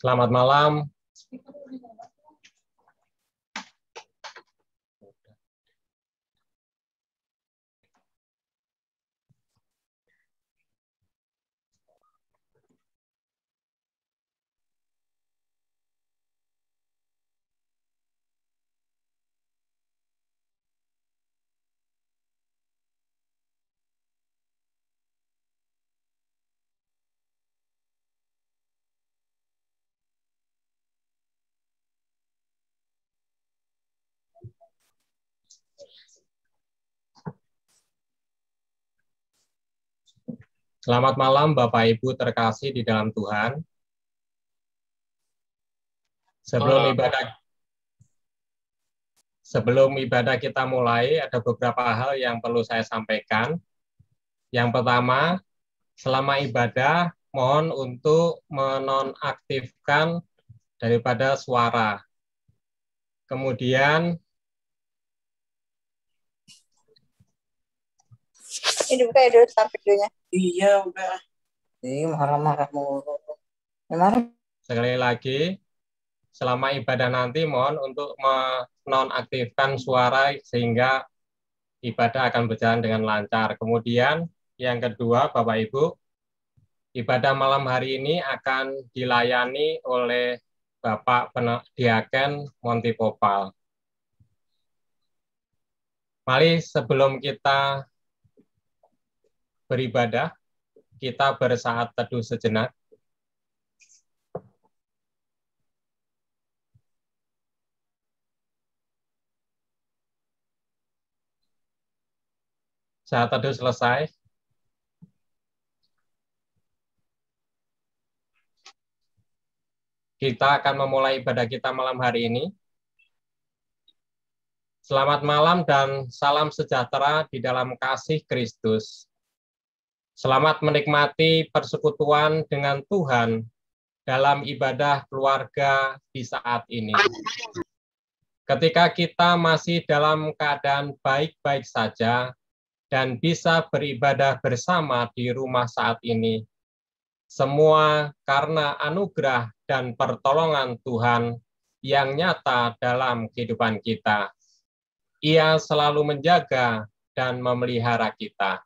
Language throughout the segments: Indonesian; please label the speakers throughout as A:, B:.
A: Selamat malam. Selamat malam Bapak Ibu terkasih di dalam Tuhan. Sebelum ibadah kita mulai, ada beberapa hal yang perlu saya sampaikan. Yang pertama, selama ibadah mohon untuk menonaktifkan daripada suara. Kemudian
B: ini buka ya dulu start videonya.
C: Iya udah.
B: Marah-marah mulu. Marah.
A: Sekali lagi, selama ibadah nanti mohon untuk menonaktifkan suara sehingga ibadah akan berjalan dengan lancar. Kemudian yang kedua, Bapak Ibu, ibadah malam hari ini akan dilayani oleh Bapak Diaken Monty Popal. Mari sebelum kita beribadah, kita bersaat teduh sejenak. Saat teduh selesai. Kita akan memulai ibadah kita malam hari ini. Selamat malam dan salam sejahtera di dalam kasih Kristus. Selamat menikmati persekutuan dengan Tuhan dalam ibadah keluarga di saat ini. Ketika kita masih dalam keadaan baik-baik saja dan bisa beribadah bersama di rumah saat ini, semua karena anugerah dan pertolongan Tuhan yang nyata dalam kehidupan kita. Ia selalu menjaga dan memelihara kita.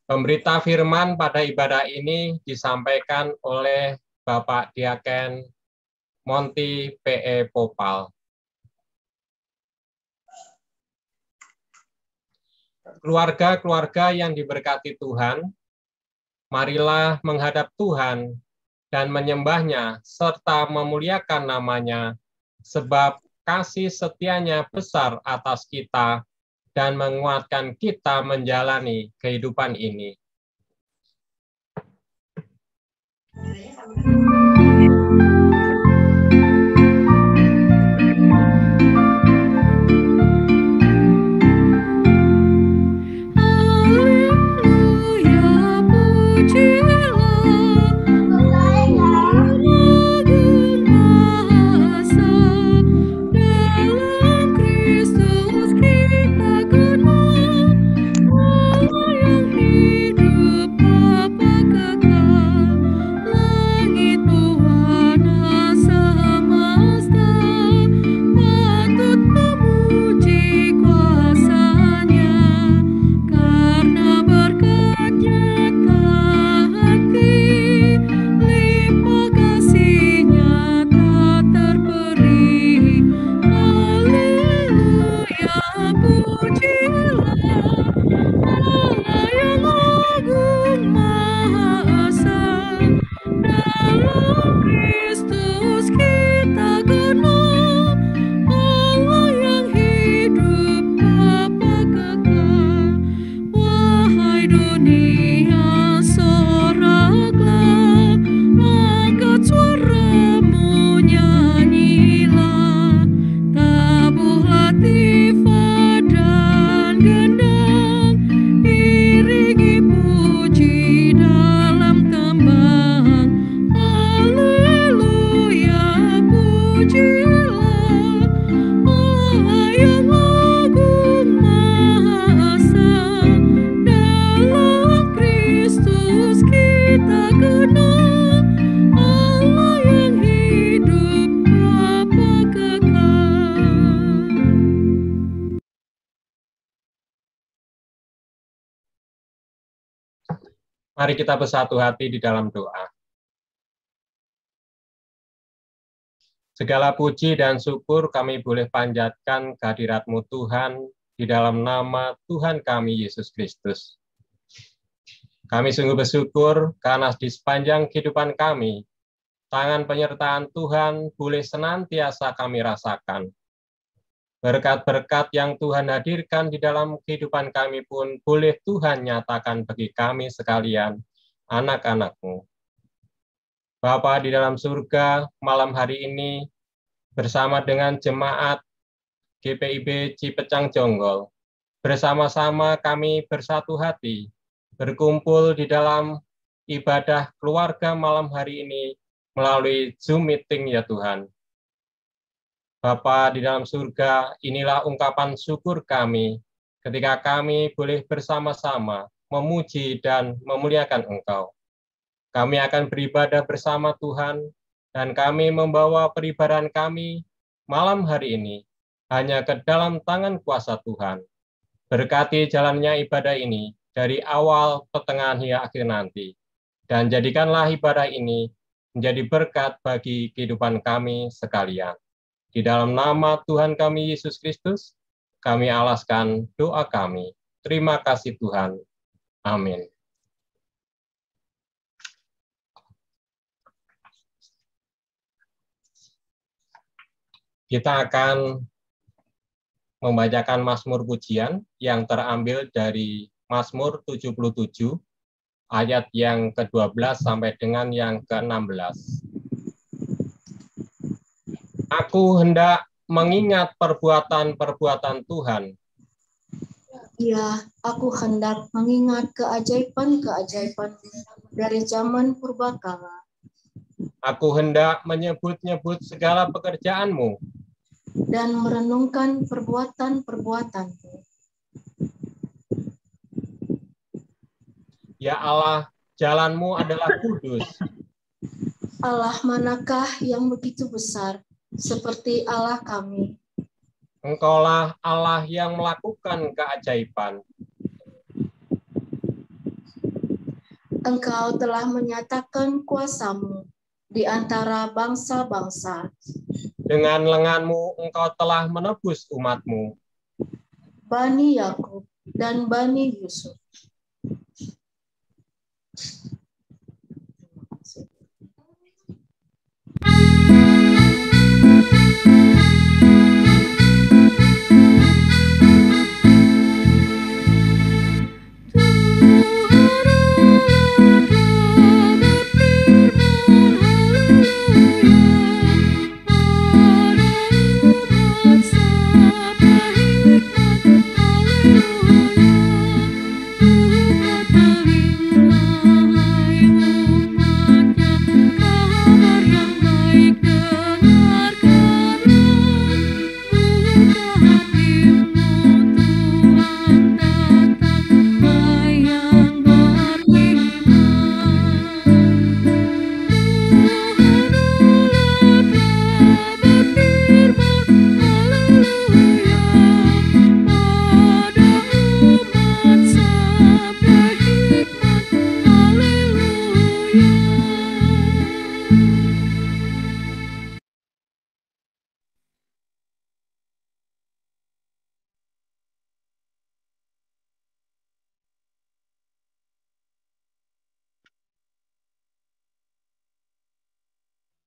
A: Pemberita firman pada ibadah ini disampaikan oleh Bapak Diaken Monty P.E. Popal. Keluarga-keluarga yang diberkati Tuhan, marilah menghadap Tuhan dan menyembahnya serta memuliakan namanya, sebab kasih setianya besar atas kita dan menguatkan kita menjalani kehidupan ini.
D: Hidup Bapa kekal, langit
C: dunia soraklah, angkat suaramu nyanyilah, tabuhlah tifah dan gendang, iringi puji dalam tembang. Haleluya, pujilah Allah yang agung maha esa, dalam Kristus kita kenal, Allah yang hidup Bapa kekal.
A: Mari kita bersatu hati di dalam doa. Segala puji dan syukur kami boleh panjatkan kehadirat-Mu Tuhan di dalam nama Tuhan kami Yesus Kristus. Kami sungguh bersyukur karena di sepanjang kehidupan kami, tangan penyertaan Tuhan boleh senantiasa kami rasakan. Berkat-berkat yang Tuhan hadirkan di dalam kehidupan kami pun boleh Tuhan nyatakan bagi kami sekalian, anak-anak-Mu. Bapa di dalam surga, malam hari ini bersama dengan jemaat GPIB Cipecang Jonggol, bersama-sama kami bersatu hati, berkumpul di dalam ibadah keluarga malam hari ini melalui Zoom meeting ya Tuhan. Bapa di dalam surga, inilah ungkapan syukur kami ketika kami boleh bersama-sama memuji dan memuliakan Engkau. Kami akan beribadah bersama Tuhan, dan kami membawa peribadahan kami malam hari ini hanya ke dalam tangan kuasa Tuhan. Berkati jalannya ibadah ini dari awal, pertengahan, hingga akhir nanti. Dan jadikanlah ibadah ini menjadi berkat bagi kehidupan kami sekalian. Di dalam nama Tuhan kami Yesus Kristus, kami alaskan doa kami. Terima kasih Tuhan. Amin. Kita akan membacakan Mazmur Pujian yang terambil dari Mazmur 77, ayat yang ke-12 sampai dengan yang ke-16. Aku hendak mengingat perbuatan-perbuatan Tuhan.
D: Ya, aku hendak mengingat keajaiban-keajaiban dari zaman purbakala.
A: Aku hendak menyebut-nyebut segala pekerjaan-Mu
D: dan merenungkan perbuatan-perbuatan-Mu.
A: Ya Allah, jalan-Mu adalah kudus.
D: Allah manakah yang begitu besar seperti Allah kami?
A: Engkaulah Allah yang melakukan keajaiban.
D: Engkau telah menyatakan kuasa-Mu di antara bangsa-bangsa.
A: Dengan lengan-Mu engkau telah menebus umat-Mu.
D: Bani Yakub dan Bani Yusuf.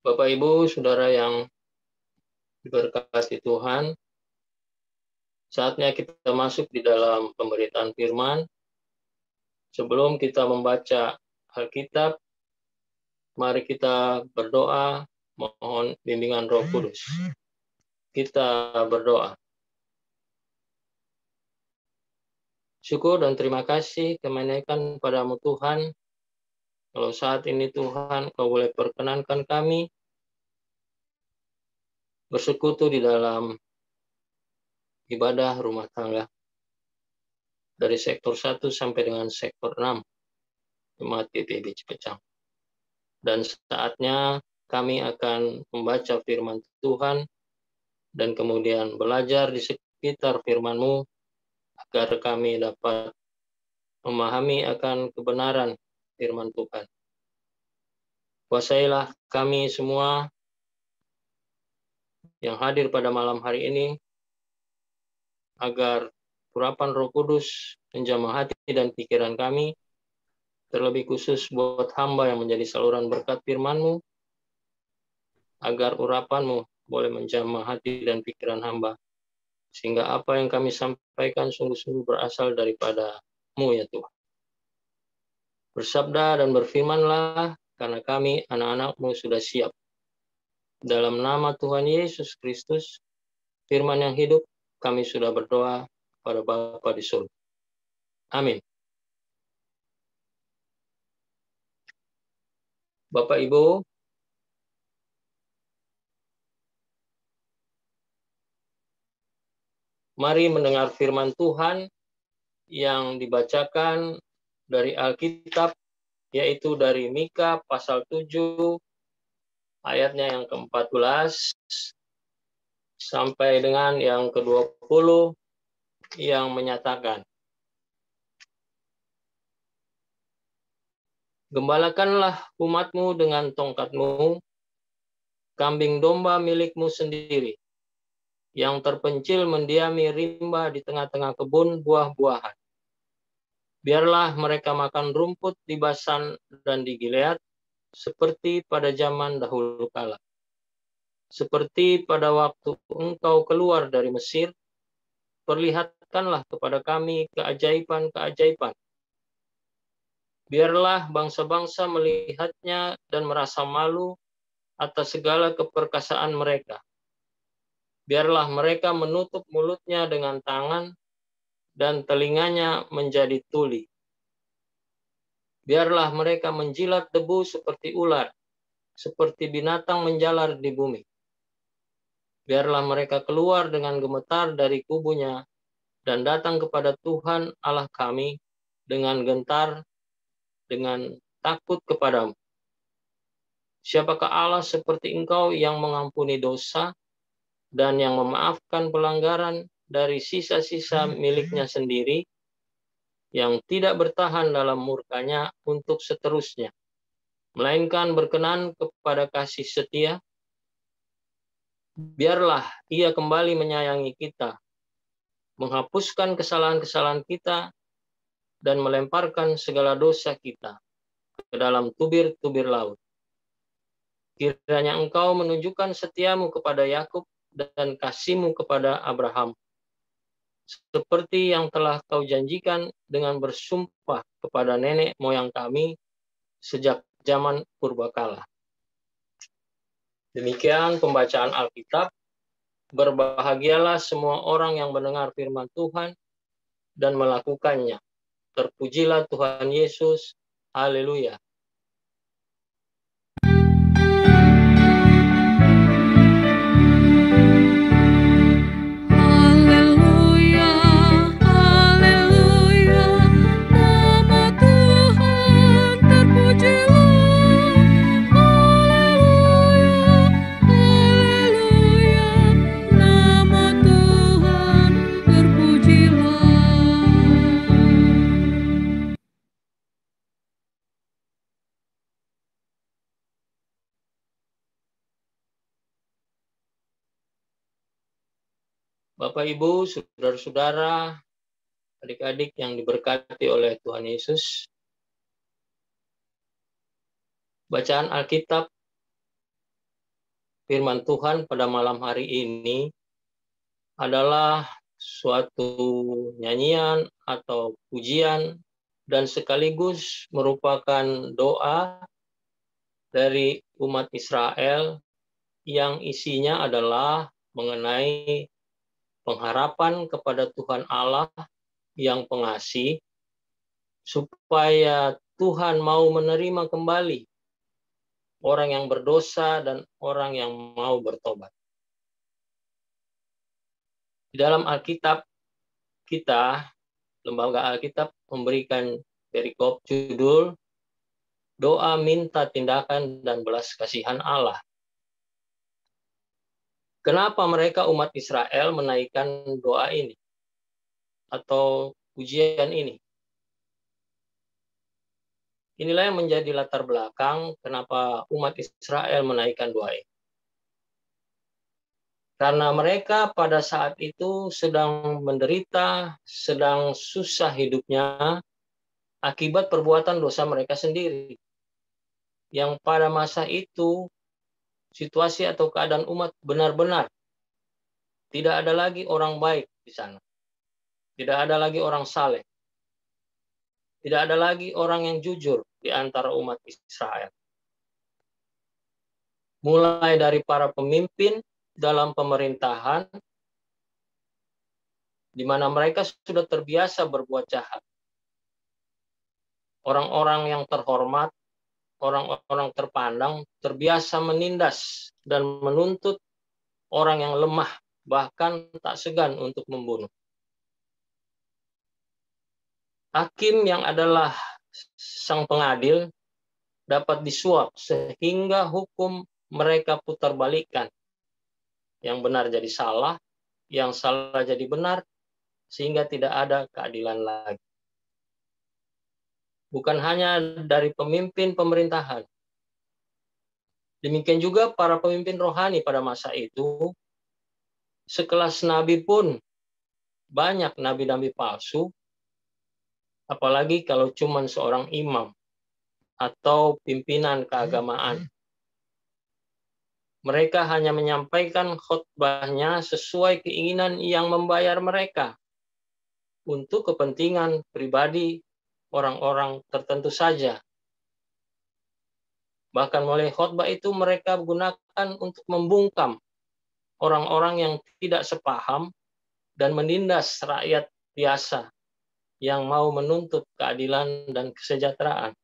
E: Bapak, Ibu, Saudara yang diberkati Tuhan, saatnya kita masuk di dalam pemberitaan firman. Sebelum kita membaca Alkitab, mari kita berdoa mohon bimbingan Roh Kudus. Kita berdoa. Syukur dan terima kasih kami naikkan padamu Tuhan. Kalau saat ini Tuhan, Kau boleh perkenankan kami bersekutu di dalam ibadah rumah tangga. Dari sektor 1 sampai dengan sektor 6. Jemaat GPIB Cipecang. Dan saatnya kami akan membaca firman Tuhan dan kemudian belajar di sekitar firman-Mu agar kami dapat memahami akan kebenaran firman Tuhan. Kuasailah kami semua yang hadir pada malam hari ini, agar urapan Roh Kudus menjamah hati dan pikiran kami, terlebih khusus buat hamba yang menjadi saluran berkat firman-Mu, agar urapan-Mu boleh menjamah hati dan pikiran hamba, sehingga apa yang kami sampaikan sungguh-sungguh berasal daripada-Mu ya Tuhan. Bersabda dan berfirmanlah, karena kami anak-anak-Mu sudah siap. Dalam nama Tuhan Yesus Kristus, firman yang hidup, kami sudah berdoa pada Bapa di surga. Amin. Bapak Ibu, mari mendengar firman Tuhan yang dibacakan dari Alkitab, yaitu dari Mika pasal 7, ayatnya yang ke-14, sampai dengan yang ke-20, yang menyatakan, gembalakanlah umat-Mu dengan tongkat-Mu, kambing domba milik-Mu sendiri, yang terpencil mendiami rimba di tengah-tengah kebun buah-buahan. Biarlah mereka makan rumput di Basan dan di Gilead, seperti pada zaman dahulu kala. Seperti pada waktu engkau keluar dari Mesir, perlihatkanlah kepada kami keajaiban-keajaiban. Biarlah bangsa-bangsa melihatnya dan merasa malu atas segala keperkasaan mereka. Biarlah mereka menutup mulutnya dengan tangan dan telinganya menjadi tuli. Biarlah mereka menjilat debu seperti ular, seperti binatang menjalar di bumi. Biarlah mereka keluar dengan gemetar dari kubunya dan datang kepada Tuhan Allah kami dengan gentar, dengan takut kepadamu. Siapakah Allah seperti Engkau yang mengampuni dosa dan yang memaafkan pelanggaran dari sisa-sisa miliknya sendiri, yang tidak bertahan dalam murkanya untuk seterusnya, melainkan berkenan kepada kasih setia? Biarlah Ia kembali menyayangi kita, menghapuskan kesalahan-kesalahan kita, dan melemparkan segala dosa kita ke dalam tubir-tubir laut. Kiranya Engkau menunjukkan setiamu kepada Yakub dan kasih-Mu kepada Abraham, seperti yang telah Kau janjikan dengan bersumpah kepada nenek moyang kami sejak zaman purbakala. Demikian pembacaan Alkitab. Berbahagialah semua orang yang mendengar firman Tuhan dan melakukannya. Terpujilah Tuhan Yesus. Haleluya.
C: Haleluya, haleluya, nama Tuhan terpujilah. Haleluya, haleluya, nama Tuhan terpujilah.
E: Bapak, Ibu, saudara-saudara, adik-adik yang diberkati oleh Tuhan Yesus, bacaan Alkitab firman Tuhan pada malam hari ini adalah suatu nyanyian atau pujian dan sekaligus merupakan doa dari umat Israel yang isinya adalah mengenai pengharapan kepada Tuhan Allah yang pengasih, supaya Tuhan mau menerima kembali orang yang berdosa dan orang yang mau bertobat. Di dalam Alkitab kita, Lembaga Alkitab memberikan perikop judul Doa Minta Tindakan dan Belas Kasihan Allah. Kenapa mereka umat Israel menaikkan doa ini atau pujian ini? Inilah yang menjadi latar belakang kenapa umat Israel menaikkan doa ini. Karena mereka pada saat itu sedang menderita, sedang susah hidupnya akibat perbuatan dosa mereka sendiri. Yang pada masa itu situasi atau keadaan umat benar-benar tidak ada lagi orang baik di sana. Tidak ada lagi orang saleh. Tidak ada lagi orang yang jujur di antara umat Israel. Mulai dari para pemimpin dalam pemerintahan, di mana mereka sudah terbiasa berbuat jahat. Orang-orang yang terhormat, orang-orang terpandang, terbiasa menindas dan menuntut orang yang lemah, bahkan tak segan untuk membunuh. Hakim yang adalah sang pengadil dapat disuap sehingga hukum mereka putar balikkan. Yang benar jadi salah, yang salah jadi benar, sehingga tidak ada keadilan lagi. Bukan hanya dari pemimpin pemerintahan. Demikian juga para pemimpin rohani pada masa itu, sekelas nabi pun banyak nabi-nabi palsu, apalagi kalau cuma seorang imam atau pimpinan keagamaan. Mereka hanya menyampaikan khotbahnya sesuai keinginan yang membayar mereka untuk kepentingan pribadi orang-orang tertentu saja. Bahkan mulai khotbah itu mereka gunakan untuk membungkam orang-orang yang tidak sepaham dan menindas rakyat biasa yang mau menuntut keadilan dan kesejahteraan.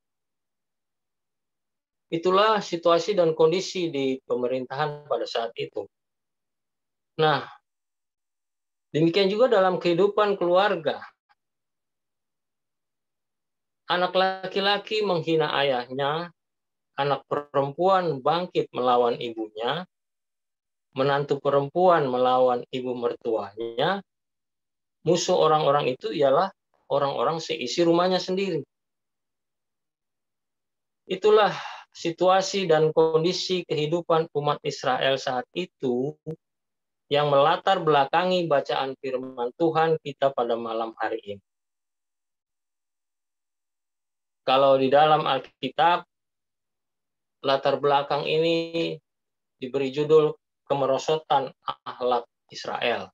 E: Itulah situasi dan kondisi di pemerintahan pada saat itu. Nah, demikian juga dalam kehidupan keluarga. Anak laki-laki menghina ayahnya, anak perempuan bangkit melawan ibunya, menantu perempuan melawan ibu mertuanya, musuh orang-orang itu ialah orang-orang seisi rumahnya sendiri. Itulah situasi dan kondisi kehidupan umat Israel saat itu yang melatar belakangi bacaan firman Tuhan kita pada malam hari ini. Kalau di dalam Alkitab, latar belakang ini diberi judul kemerosotan akhlak Israel.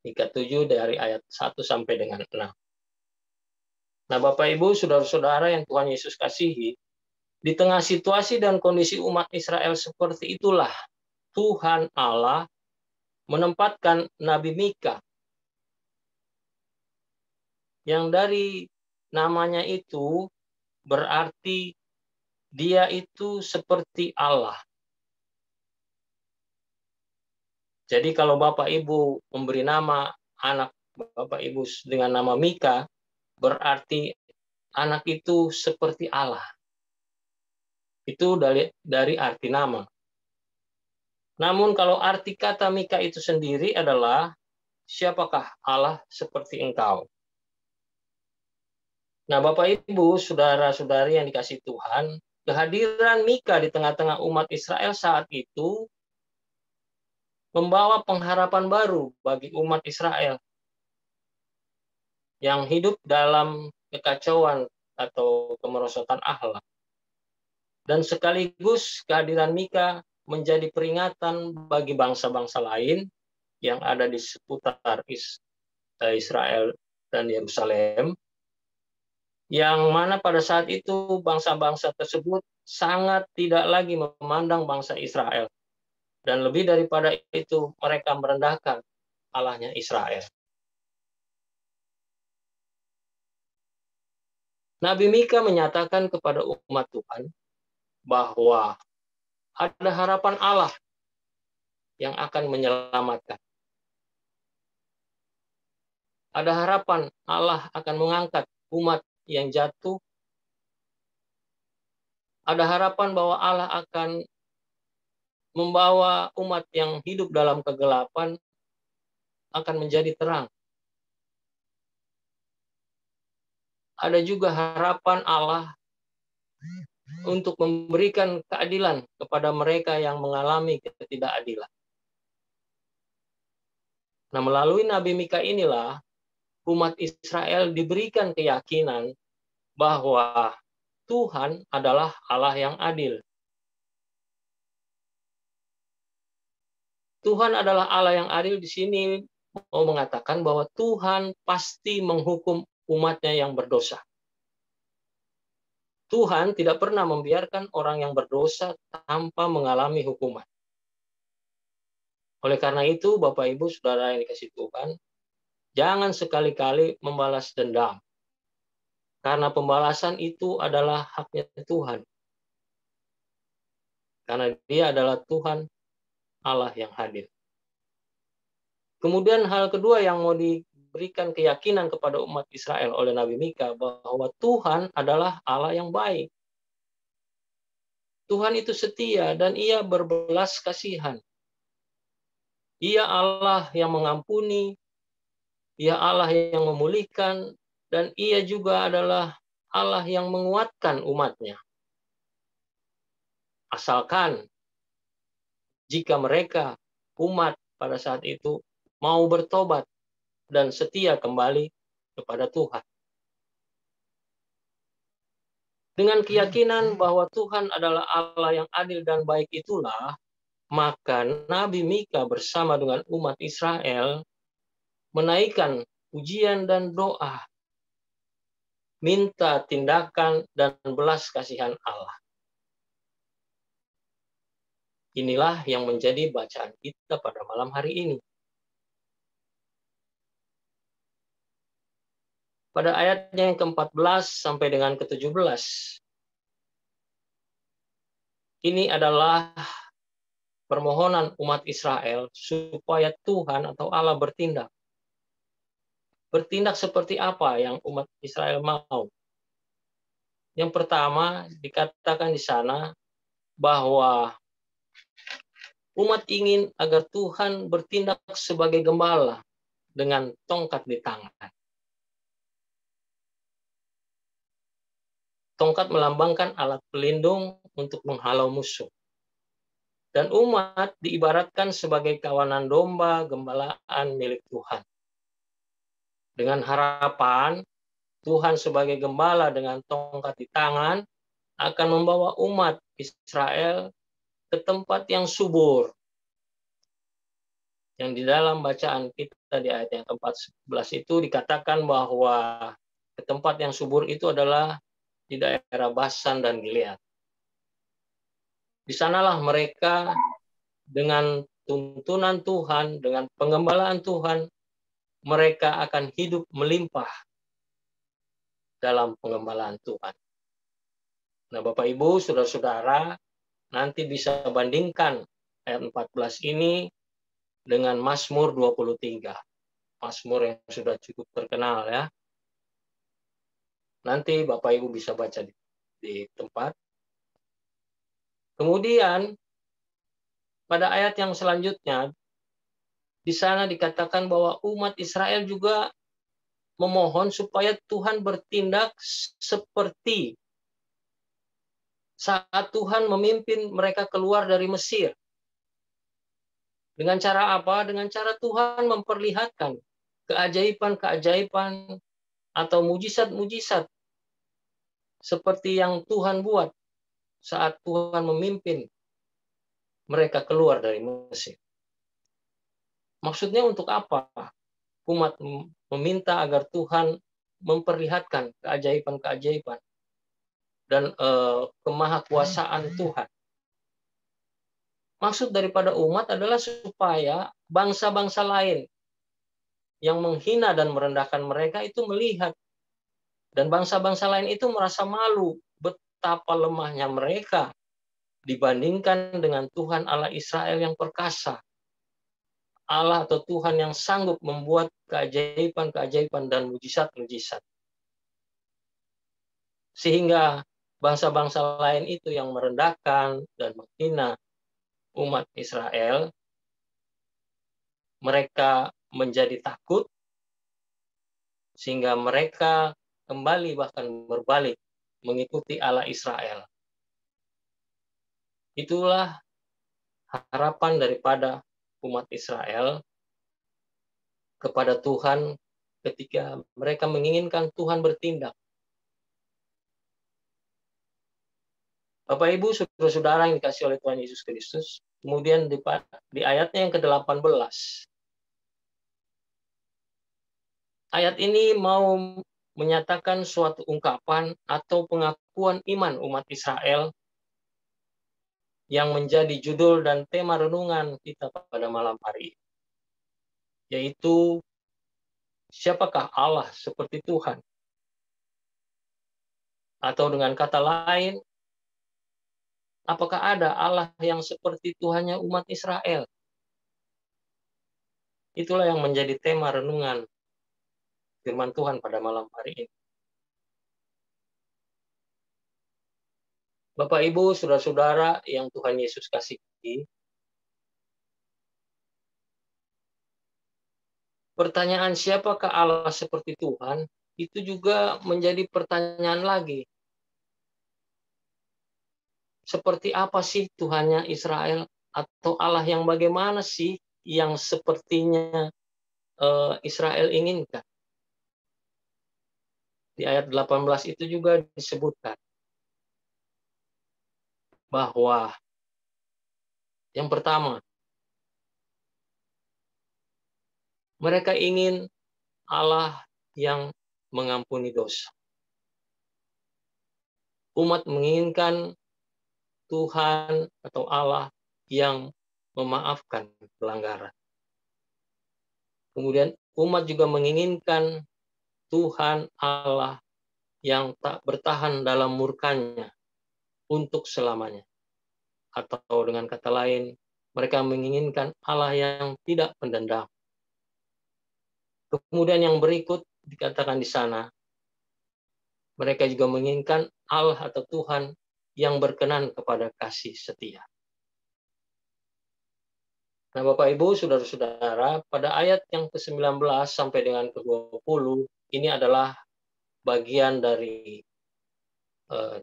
E: Mika 7 dari ayat 1 sampai dengan 6. Nah, Bapak Ibu, saudara-saudara yang Tuhan Yesus kasihi, di tengah situasi dan kondisi umat Israel seperti itulah Tuhan Allah menempatkan Nabi Mika yang dari namanya itu berarti dia itu seperti Allah. Jadi kalau Bapak Ibu memberi nama anak Bapak Ibu dengan nama Mika, berarti anak itu seperti Allah. Itu dari arti nama. Namun kalau arti kata Mika itu sendiri adalah siapakah Allah seperti engkau? Nah, Bapak Ibu, saudara-saudari yang dikasihi Tuhan, kehadiran Mika di tengah-tengah umat Israel saat itu membawa pengharapan baru bagi umat Israel yang hidup dalam kekacauan atau kemerosotan akhlak. Dan sekaligus kehadiran Mika menjadi peringatan bagi bangsa-bangsa lain yang ada di seputar Israel dan Yerusalem yang mana pada saat itu bangsa-bangsa tersebut sangat tidak lagi memandang bangsa Israel. Dan lebih daripada itu, mereka merendahkan Allahnya Israel. Nabi Mika menyatakan kepada umat Tuhan bahwa ada harapan Allah yang akan menyelamatkan. Ada harapan Allah akan mengangkat umat yang jatuh. Ada harapan bahwa Allah akan membawa umat yang hidup dalam kegelapan akan menjadi terang. Ada juga harapan Allah untuk memberikan keadilan kepada mereka yang mengalami ketidakadilan. Nah, melalui Nabi Mika inilah umat Israel diberikan keyakinan bahwa Tuhan adalah Allah yang adil. Tuhan adalah Allah yang adil di sini mau mengatakan bahwa Tuhan pasti menghukum umatnya yang berdosa. Tuhan tidak pernah membiarkan orang yang berdosa tanpa mengalami hukuman. Oleh karena itu, Bapak Ibu Saudara yang dikasihi Tuhan, jangan sekali-kali membalas dendam. Karena pembalasan itu adalah haknya Tuhan. Karena Dia adalah Tuhan Allah yang hadir. Kemudian hal kedua yang mau diberikan keyakinan kepada umat Israel oleh Nabi Mika bahwa Tuhan adalah Allah yang baik. Tuhan itu setia dan Ia berbelas kasihan. Ia Allah yang mengampuni, Ia Allah yang memulihkan, dan Ia juga adalah Allah yang menguatkan umatnya. Asalkan jika mereka, umat pada saat itu, mau bertobat dan setia kembali kepada Tuhan. Dengan keyakinan bahwa Tuhan adalah Allah yang adil dan baik itulah, maka Nabi Mika bersama dengan umat Israel menaikkan pujian dan doa, minta tindakan dan belas kasihan Allah. Inilah yang menjadi bacaan kita pada malam hari ini. Pada ayatnya yang ke-14 sampai dengan ke-17, ini adalah permohonan umat Israel supaya Tuhan atau Allah bertindak. Bertindak seperti apa yang umat Israel mau? Yang pertama, dikatakan di sana bahwa umat ingin agar Tuhan bertindak sebagai gembala dengan tongkat di tangan. Tongkat melambangkan alat pelindung untuk menghalau musuh. Dan umat diibaratkan sebagai kawanan domba gembalaan milik Tuhan. Dengan harapan Tuhan sebagai gembala dengan tongkat di tangan akan membawa umat Israel ke tempat yang subur. Yang di dalam bacaan kita di ayat yang ke-14 itu dikatakan bahwa ke tempat yang subur itu adalah di daerah Basan dan Gilead. Di sanalah mereka dengan tuntunan Tuhan, dengan penggembalaan Tuhan, mereka akan hidup melimpah dalam penggembalaan Tuhan. Nah, Bapak Ibu, saudara-saudara, nanti bisa bandingkan ayat 14 ini dengan Mazmur 23. Mazmur yang sudah cukup terkenal ya. Nanti Bapak Ibu bisa baca di tempat. Kemudian pada ayat yang selanjutnya di sana dikatakan bahwa umat Israel juga memohon supaya Tuhan bertindak seperti saat Tuhan memimpin mereka keluar dari Mesir. Dengan cara apa? Dengan cara Tuhan memperlihatkan keajaiban-keajaiban atau mujizat-mujizat seperti yang Tuhan buat saat Tuhan memimpin mereka keluar dari Mesir. Maksudnya untuk apa? Umat meminta agar Tuhan memperlihatkan keajaiban-keajaiban dan kemahakuasaan Tuhan. Maksud daripada umat adalah supaya bangsa-bangsa lain yang menghina dan merendahkan mereka itu melihat, dan bangsa-bangsa lain itu merasa malu betapa lemahnya mereka dibandingkan dengan Tuhan Allah Israel yang perkasa, Allah atau Tuhan yang sanggup membuat keajaiban-keajaiban dan mujizat-mujizat. Sehingga bangsa-bangsa lain itu yang merendahkan dan menghina umat Israel, mereka menjadi takut, sehingga mereka kembali bahkan berbalik mengikuti Allah Israel. Itulah harapan daripada umat Israel kepada Tuhan ketika mereka menginginkan Tuhan bertindak. Bapak Ibu, saudara-saudara yang dikasihi oleh Tuhan Yesus Kristus, kemudian di ayatnya yang ke-18, ayat ini mau menyatakan suatu ungkapan atau pengakuan iman umat Israel yang menjadi judul dan tema renungan kita pada malam hari ini, yaitu siapakah Allah seperti Tuhan? Atau dengan kata lain, apakah ada Allah yang seperti Tuhannya umat Israel? Itulah yang menjadi tema renungan firman Tuhan pada malam hari ini. Bapak, Ibu, saudara-saudara yang Tuhan Yesus kasihi, pertanyaan siapakah Allah seperti Tuhan itu juga menjadi pertanyaan lagi. Seperti apa sih Tuhannya Israel, atau Allah yang bagaimana sih yang sepertinya Israel inginkan? Di ayat 18 itu juga disebutkan bahwa yang pertama, mereka ingin Allah yang mengampuni dosa. Umat menginginkan Tuhan atau Allah yang memaafkan pelanggaran. Kemudian umat juga menginginkan Tuhan Allah yang tak bertahan dalam murkanya untuk selamanya. Atau dengan kata lain, mereka menginginkan Allah yang tidak pendendam. Kemudian yang berikut dikatakan di sana, mereka juga menginginkan Allah atau Tuhan yang berkenan kepada kasih setia. Nah, Bapak Ibu, saudara-saudara, pada ayat yang ke-19 sampai dengan ke-20, ini adalah bagian dari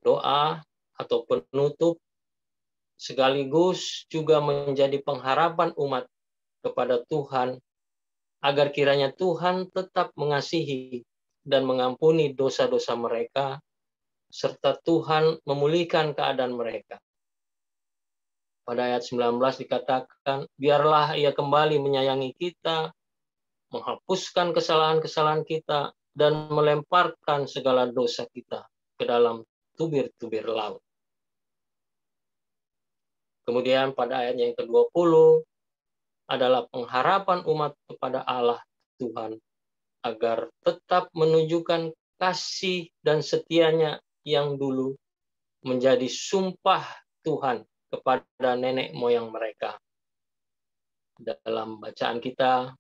E: doa atau penutup, sekaligus juga menjadi pengharapan umat kepada Tuhan, agar kiranya Tuhan tetap mengasihi dan mengampuni dosa-dosa mereka, serta Tuhan memulihkan keadaan mereka. Pada ayat 19 dikatakan, biarlah Ia kembali menyayangi kita, menghapuskan kesalahan-kesalahan kita, dan melemparkan segala dosa kita ke dalam tubir-tubir laut. Kemudian pada ayat yang ke-20 adalah pengharapan umat kepada Allah Tuhan, agar tetap menunjukkan kasih dan setianya yang dulu menjadi sumpah Tuhan kepada nenek moyang mereka. Dalam bacaan kita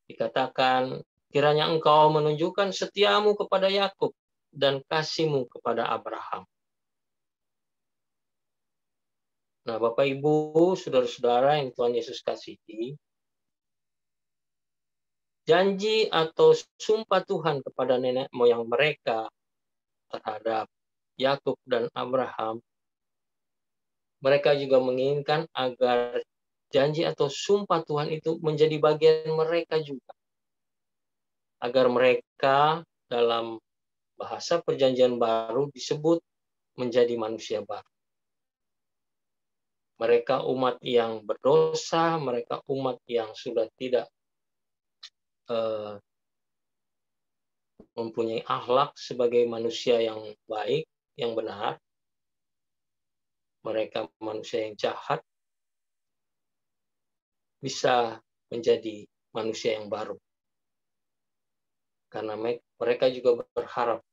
E: dikatakan, kiranya engkau menunjukkan setiamu kepada Yakub dan kasihmu kepada Abraham. Nah, Bapak, Ibu, saudara-saudara yang Tuhan Yesus kasihi, janji atau sumpah Tuhan kepada nenek moyang mereka terhadap Yakub dan Abraham, mereka juga menginginkan agar janji atau sumpah Tuhan itu menjadi bagian mereka juga. Agar mereka dalam bahasa perjanjian baru disebut menjadi manusia baru. Mereka umat yang berdosa, mereka umat yang sudah tidak mempunyai akhlak sebagai manusia yang baik, yang benar. Mereka manusia yang jahat bisa menjadi manusia yang baru. Karena mereka juga berharap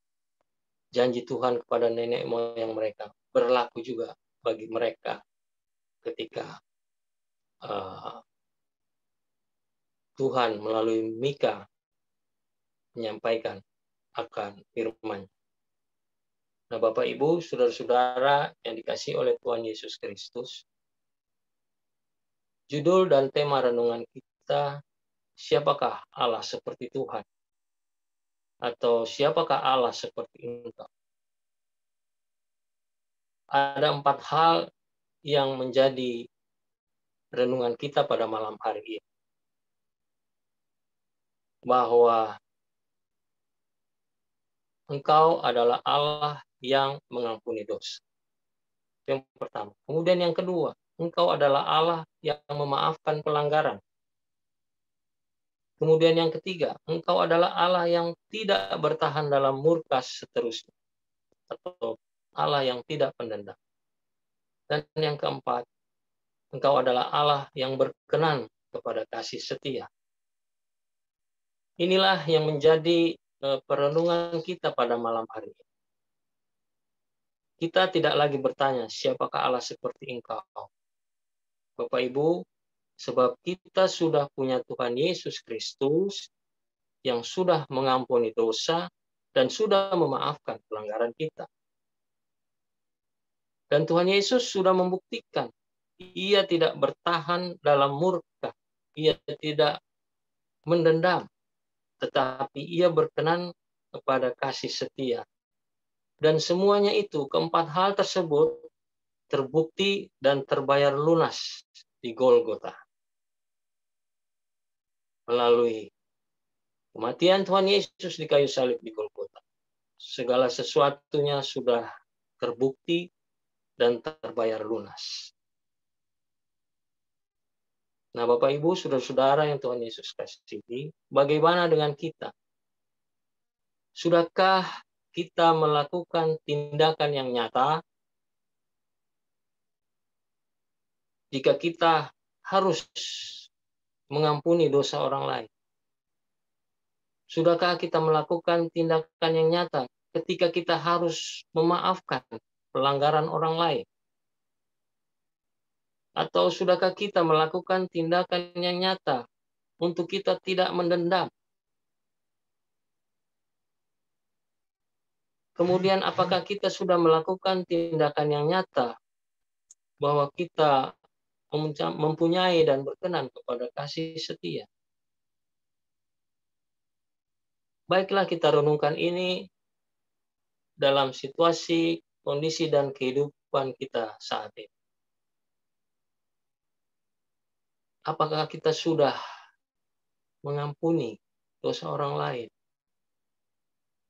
E: janji Tuhan kepada nenek moyang mereka berlaku juga bagi mereka ketika Tuhan melalui Mika menyampaikan akan firman. Nah, Bapak Ibu, saudara-saudara yang dikasihi oleh Tuhan Yesus Kristus, judul dan tema renungan kita, siapakah Allah seperti Tuhan? Atau siapakah Allah seperti Engkau? Ada 4 hal yang menjadi renungan kita pada malam hari ini. Bahwa Engkau adalah Allah yang mengampuni dosa. Yang pertama. Kemudian yang kedua, Engkau adalah Allah yang memaafkan pelanggaran. Kemudian yang ketiga, Engkau adalah Allah yang tidak bertahan dalam murka seterusnya. Atau Allah yang tidak pendendam. Dan yang keempat, Engkau adalah Allah yang berkenan kepada kasih setia. Inilah yang menjadi perenungan kita pada malam hari ini. Kita tidak lagi bertanya, siapakah Allah seperti Engkau? Bapak Ibu, sebab kita sudah punya Tuhan Yesus Kristus yang sudah mengampuni dosa dan sudah memaafkan pelanggaran kita. Dan Tuhan Yesus sudah membuktikan, Ia tidak bertahan dalam murka, Ia tidak mendendam, tetapi Ia berkenan kepada kasih setia. Dan semuanya itu, keempat hal tersebut, terbukti dan terbayar lunas di Golgota. Melalui kematian Tuhan Yesus di kayu salib di Golgota. Segala sesuatunya sudah terbukti dan terbayar lunas. Nah, Bapak Ibu, saudara-saudara yang Tuhan Yesus kasihi, bagaimana dengan kita? Sudahkah kita melakukan tindakan yang nyata jika kita harus mengampuni dosa orang lain? Sudahkah kita melakukan tindakan yang nyata ketika kita harus memaafkan pelanggaran orang lain? Atau sudahkah kita melakukan tindakan yang nyata untuk kita tidak mendendam? Kemudian apakah kita sudah melakukan tindakan yang nyata bahwa kita mempunyai dan berkenan kepada kasih setia? Baiklah kita renungkan ini dalam situasi, kondisi, dan kehidupan kita saat ini. Apakah kita sudah mengampuni dosa orang lain?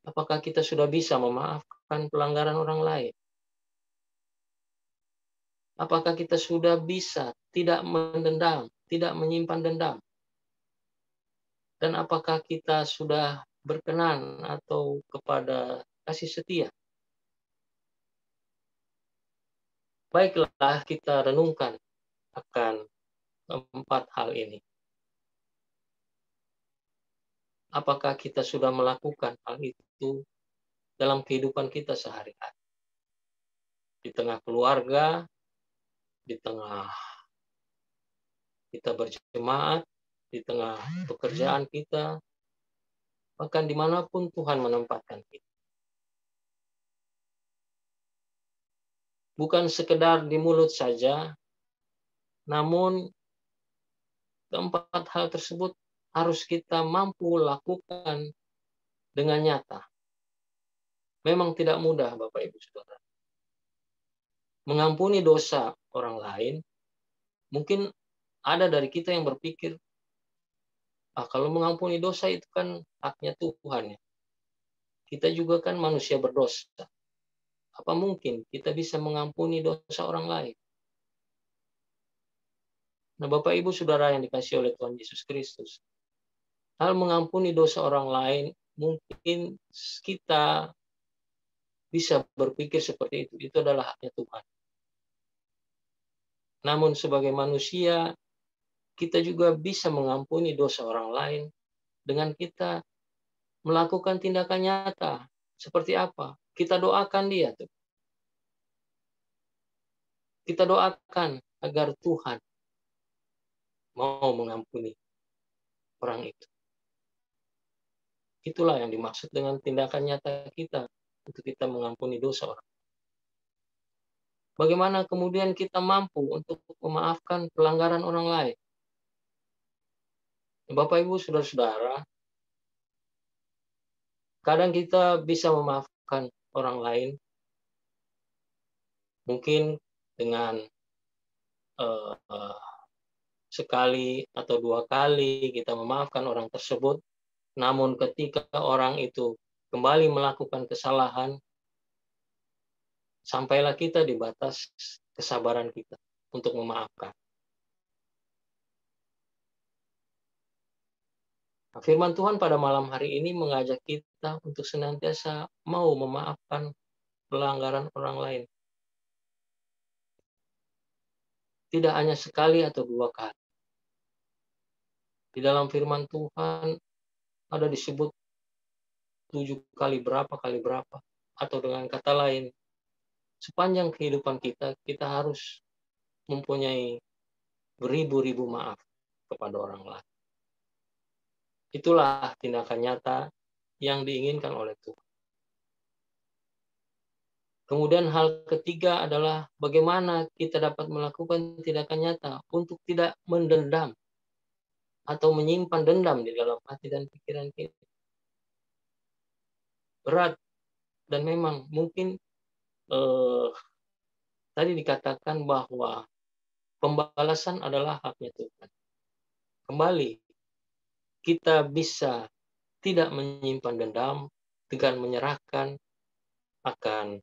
E: Apakah kita sudah bisa memaafkan pelanggaran orang lain? Apakah kita sudah bisa tidak mendendam, tidak menyimpan dendam? Dan apakah kita sudah berkenan atau kepada kasih setia? Baiklah kita renungkan akan keempat hal ini. Apakah kita sudah melakukan hal itu dalam kehidupan kita sehari-hari? Di tengah keluarga, di tengah kita berjemaat, di tengah pekerjaan kita, bahkan dimanapun Tuhan menempatkan kita. Bukan sekedar di mulut saja, namun keempat hal tersebut harus kita mampu lakukan dengan nyata. Memang tidak mudah, Bapak Ibu Saudara. Mengampuni dosa orang lain, mungkin ada dari kita yang berpikir, kalau mengampuni dosa itu kan haknya Tuhan ya. Kita juga kan manusia berdosa. Apa mungkin kita bisa mengampuni dosa orang lain? Nah, Bapak Ibu Saudara yang dikasihi oleh Tuhan Yesus Kristus, hal mengampuni dosa orang lain mungkin kita bisa berpikir seperti itu adalah haknya Tuhan. Namun sebagai manusia, kita juga bisa mengampuni dosa orang lain dengan kita melakukan tindakan nyata. Seperti apa? Kita doakan dia tuh. Kita doakan agar Tuhan mau mengampuni orang itu. Itulah yang dimaksud dengan tindakan nyata kita untuk kita mengampuni dosa orang. Bagaimana kemudian kita mampu untuk memaafkan pelanggaran orang lain? Bapak, Ibu, saudara-saudara, kadang kita bisa memaafkan orang lain mungkin dengan sekali atau dua kali kita memaafkan orang tersebut, namun ketika orang itu kembali melakukan kesalahan, sampailah kita di batas kesabaran kita untuk memaafkan. Nah, firman Tuhan pada malam hari ini mengajak kita untuk senantiasa mau memaafkan pelanggaran orang lain. Tidak hanya sekali atau dua kali. Di dalam firman Tuhan ada disebut 7 kali berapa, atau dengan kata lain, sepanjang kehidupan kita, kita harus mempunyai beribu-ribu maaf kepada orang lain. Itulah tindakan nyata yang diinginkan oleh Tuhan. Kemudian hal ketiga adalah bagaimana kita dapat melakukan tindakan nyata untuk tidak mendendam atau menyimpan dendam di dalam hati dan pikiran kita. Berat, dan memang mungkin tadi dikatakan bahwa pembalasan adalah haknya Tuhan. Kembali, kita bisa tidak menyimpan dendam dengan menyerahkan akan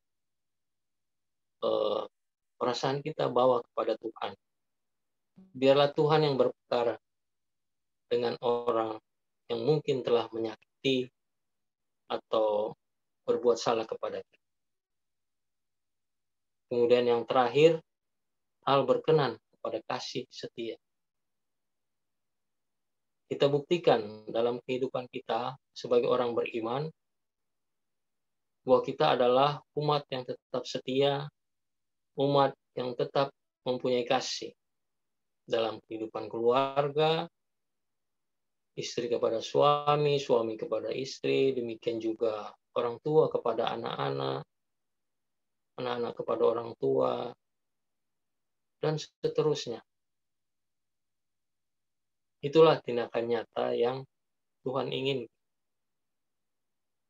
E: perasaan kita bawa kepada Tuhan. Biarlah Tuhan yang berperkara dengan orang yang mungkin telah menyakiti atau berbuat salah kepada kita. Kemudian yang terakhir, hal berkenan kepada kasih setia. Kita buktikan dalam kehidupan kita sebagai orang beriman bahwa kita adalah umat yang tetap setia, umat yang tetap mempunyai kasih dalam kehidupan keluarga, istri kepada suami, suami kepada istri, demikian juga orang tua kepada anak-anak, anak-anak kepada orang tua, dan seterusnya. Itulah tindakan nyata yang Tuhan ingin.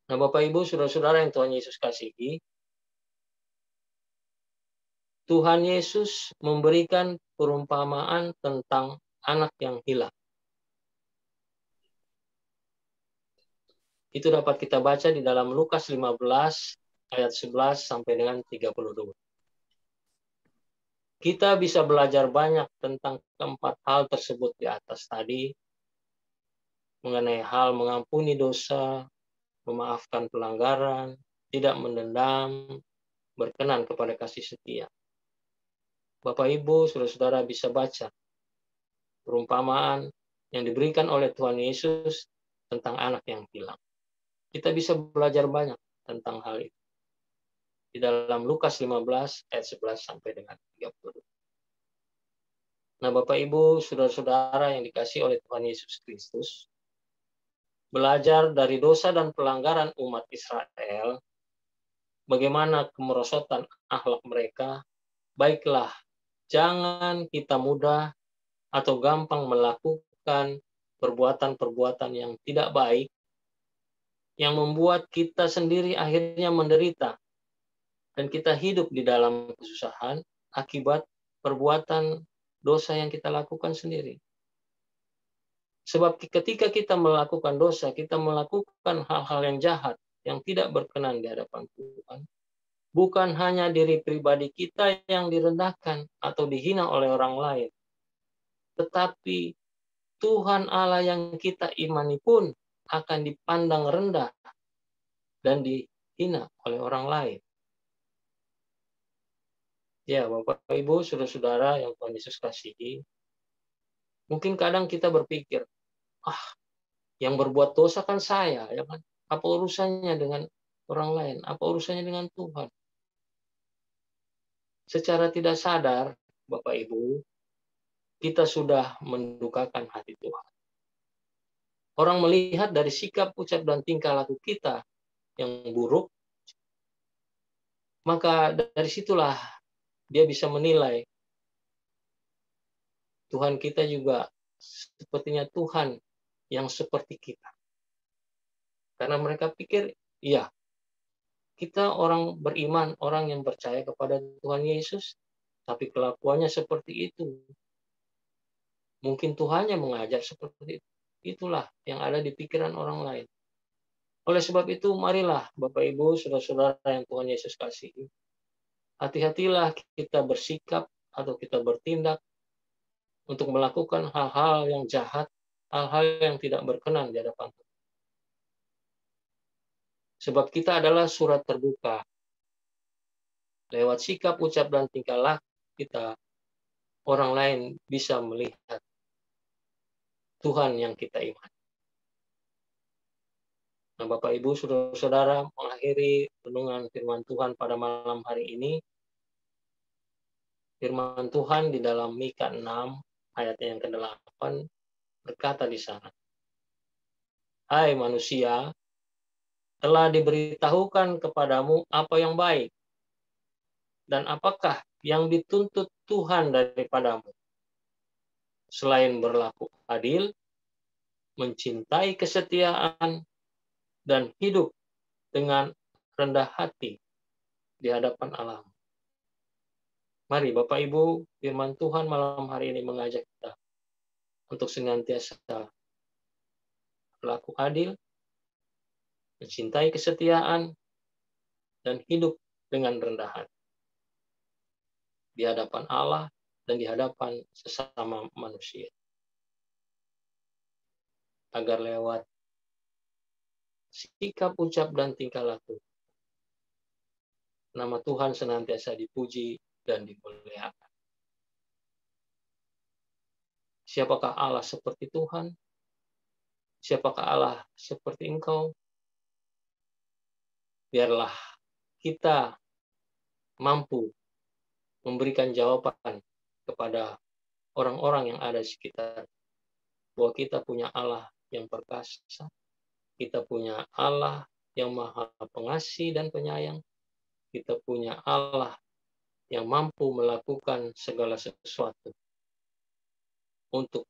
E: Nah, Bapak, Ibu, saudara-saudara yang Tuhan Yesus kasihi, Tuhan Yesus memberikan perumpamaan tentang anak yang hilang. Itu dapat kita baca di dalam Lukas 15 ayat 11 sampai dengan 32. Kita bisa belajar banyak tentang keempat hal tersebut di atas tadi, mengenai hal mengampuni dosa, memaafkan pelanggaran, tidak mendendam, berkenan kepada kasih setia. Bapak, Ibu, saudara-saudara bisa baca perumpamaan yang diberikan oleh Tuhan Yesus tentang anak yang hilang. Kita bisa belajar banyak tentang hal itu di dalam Lukas 15 ayat 11 sampai dengan 32. Nah, Bapak, Ibu, saudara-saudara yang dikasihi oleh Tuhan Yesus Kristus, belajar dari dosa dan pelanggaran umat Israel, bagaimana kemerosotan akhlak mereka, baiklah, jangan kita mudah atau gampang melakukan perbuatan-perbuatan yang tidak baik, yang membuat kita sendiri akhirnya menderita, dan kita hidup di dalam kesusahan akibat perbuatan dosa yang kita lakukan sendiri. Sebab ketika kita melakukan dosa, kita melakukan hal-hal yang jahat, yang tidak berkenan di hadapan Tuhan, bukan hanya diri pribadi kita yang direndahkan atau dihina oleh orang lain, tetapi Tuhan Allah yang kita imani pun akan dipandang rendah dan dihina oleh orang lain. Ya, Bapak, Ibu, saudara-saudara yang Tuhan Yesus kasihi, mungkin kadang kita berpikir, yang berbuat dosa kan saya, ya kan? Apa urusannya dengan orang lain? Apa urusannya dengan Tuhan? Secara tidak sadar, Bapak Ibu, kita sudah mendukakan hati Tuhan. Orang melihat dari sikap, ucap, dan tingkah laku kita yang buruk, maka dari situlah dia bisa menilai Tuhan kita juga sepertinya Tuhan yang seperti kita. Karena mereka pikir, iya, kita orang beriman, orang yang percaya kepada Tuhan Yesus, tapi kelakuannya seperti itu. Mungkin Tuhannya mengajar seperti itu. Itulah yang ada di pikiran orang lain. Oleh sebab itu, marilah Bapak Ibu, saudara-saudara yang Tuhan Yesus kasihi, hati-hatilah kita bersikap atau kita bertindak untuk melakukan hal-hal yang jahat, hal-hal yang tidak berkenan di hadapan Tuhan. Sebab kita adalah surat terbuka. Lewat sikap, ucap, dan tingkah laku kita, orang lain bisa melihat Tuhan yang kita imani. Nah, Bapak Ibu, saudara-saudara, mengakhiri renungan firman Tuhan pada malam hari ini. Firman Tuhan di dalam Mika 6 ayat yang ke-8 berkata di sana, "Hai manusia, telah diberitahukan kepadamu apa yang baik, dan apakah yang dituntut Tuhan daripadamu, selain berlaku adil, mencintai kesetiaan, dan hidup dengan rendah hati di hadapan Allah." Mari Bapak Ibu, firman Tuhan malam hari ini mengajak kita untuk senantiasa berlaku adil, mencintai kesetiaan, dan hidup dengan rendah hati di hadapan Allah dan di hadapan sesama manusia. Agar lewat sikap, ucap, dan tingkah laku, nama Tuhan senantiasa dipuji dan dimuliakan. Siapakah Allah seperti Tuhan? Siapakah Allah seperti engkau? Biarlah kita mampu memberikan jawaban kepada orang-orang yang ada di sekitar, bahwa kita punya Allah yang perkasa, kita punya Allah yang maha pengasih dan penyayang, kita punya Allah yang mampu melakukan segala sesuatu untuk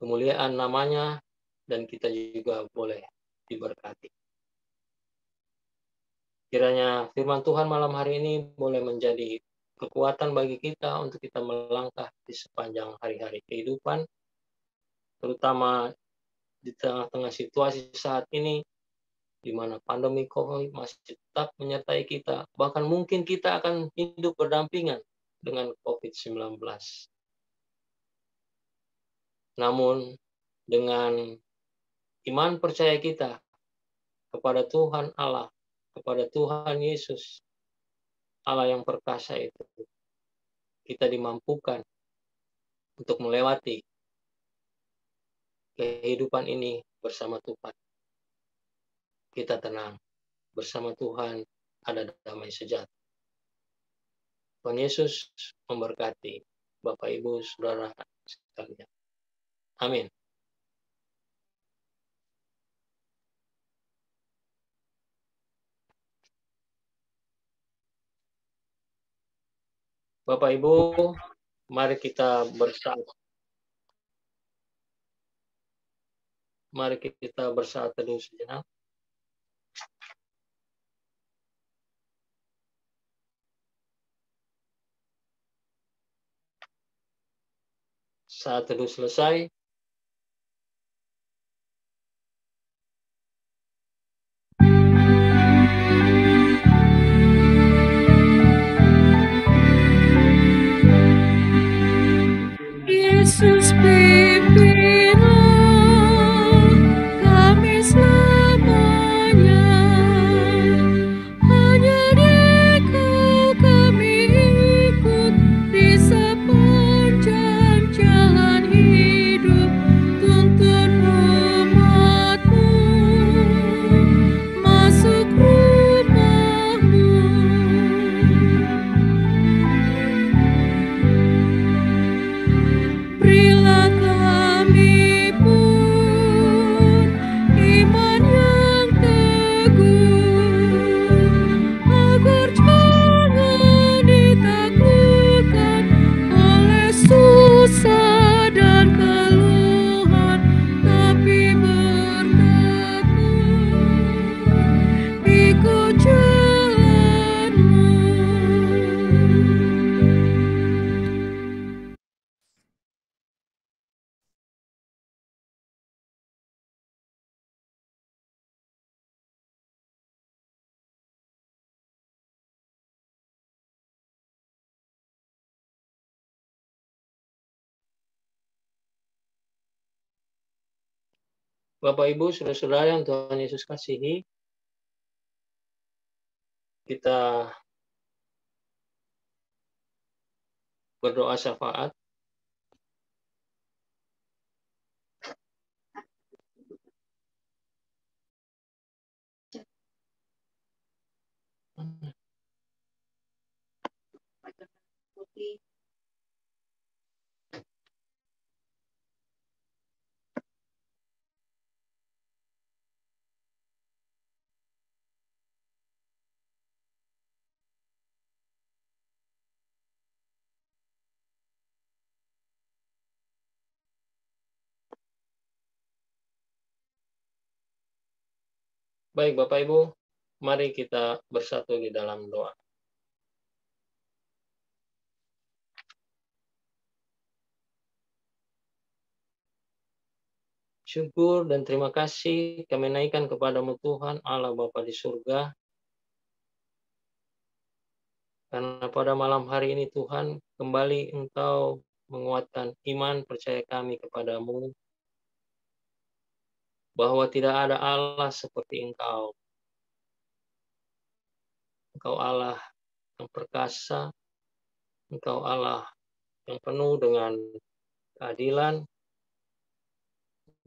E: kemuliaan namanya, dan kita juga boleh diberkati. Kiranya firman Tuhan malam hari ini boleh menjadi kekuatan bagi kita untuk kita melangkah di sepanjang hari-hari kehidupan, terutama di tengah-tengah situasi saat ini, di mana pandemi COVID masih tetap menyertai kita. Bahkan mungkin kita akan hidup berdampingan dengan COVID-19. Namun, dengan iman percaya kita kepada Tuhan Allah, kepada Tuhan Yesus, Allah yang perkasa itu, kita dimampukan untuk melewati kehidupan ini bersama Tuhan. Kita tenang, bersama Tuhan ada damai sejahtera. Tuhan Yesus memberkati Bapak, Ibu, Saudara sekalian. Amin. Bapak, Ibu, mari kita bersaat. Mari kita bersaat teduh sejenak. Saat teduh selesai,
C: Yesus pimpinlah
E: Bapak, Ibu, saudara-saudara yang Tuhan Yesus kasihi, kita berdoa syafaat. Baik, Bapak, Ibu, mari kita bersatu di dalam doa. Syukur dan terima kasih kami naikkan kepadamu Tuhan Allah Bapa di surga. Karena pada malam hari ini Tuhan, kembali Engkau menguatkan iman percaya kami kepadamu, bahwa tidak ada Allah seperti Engkau. Engkau Allah yang perkasa, Engkau Allah yang penuh dengan keadilan,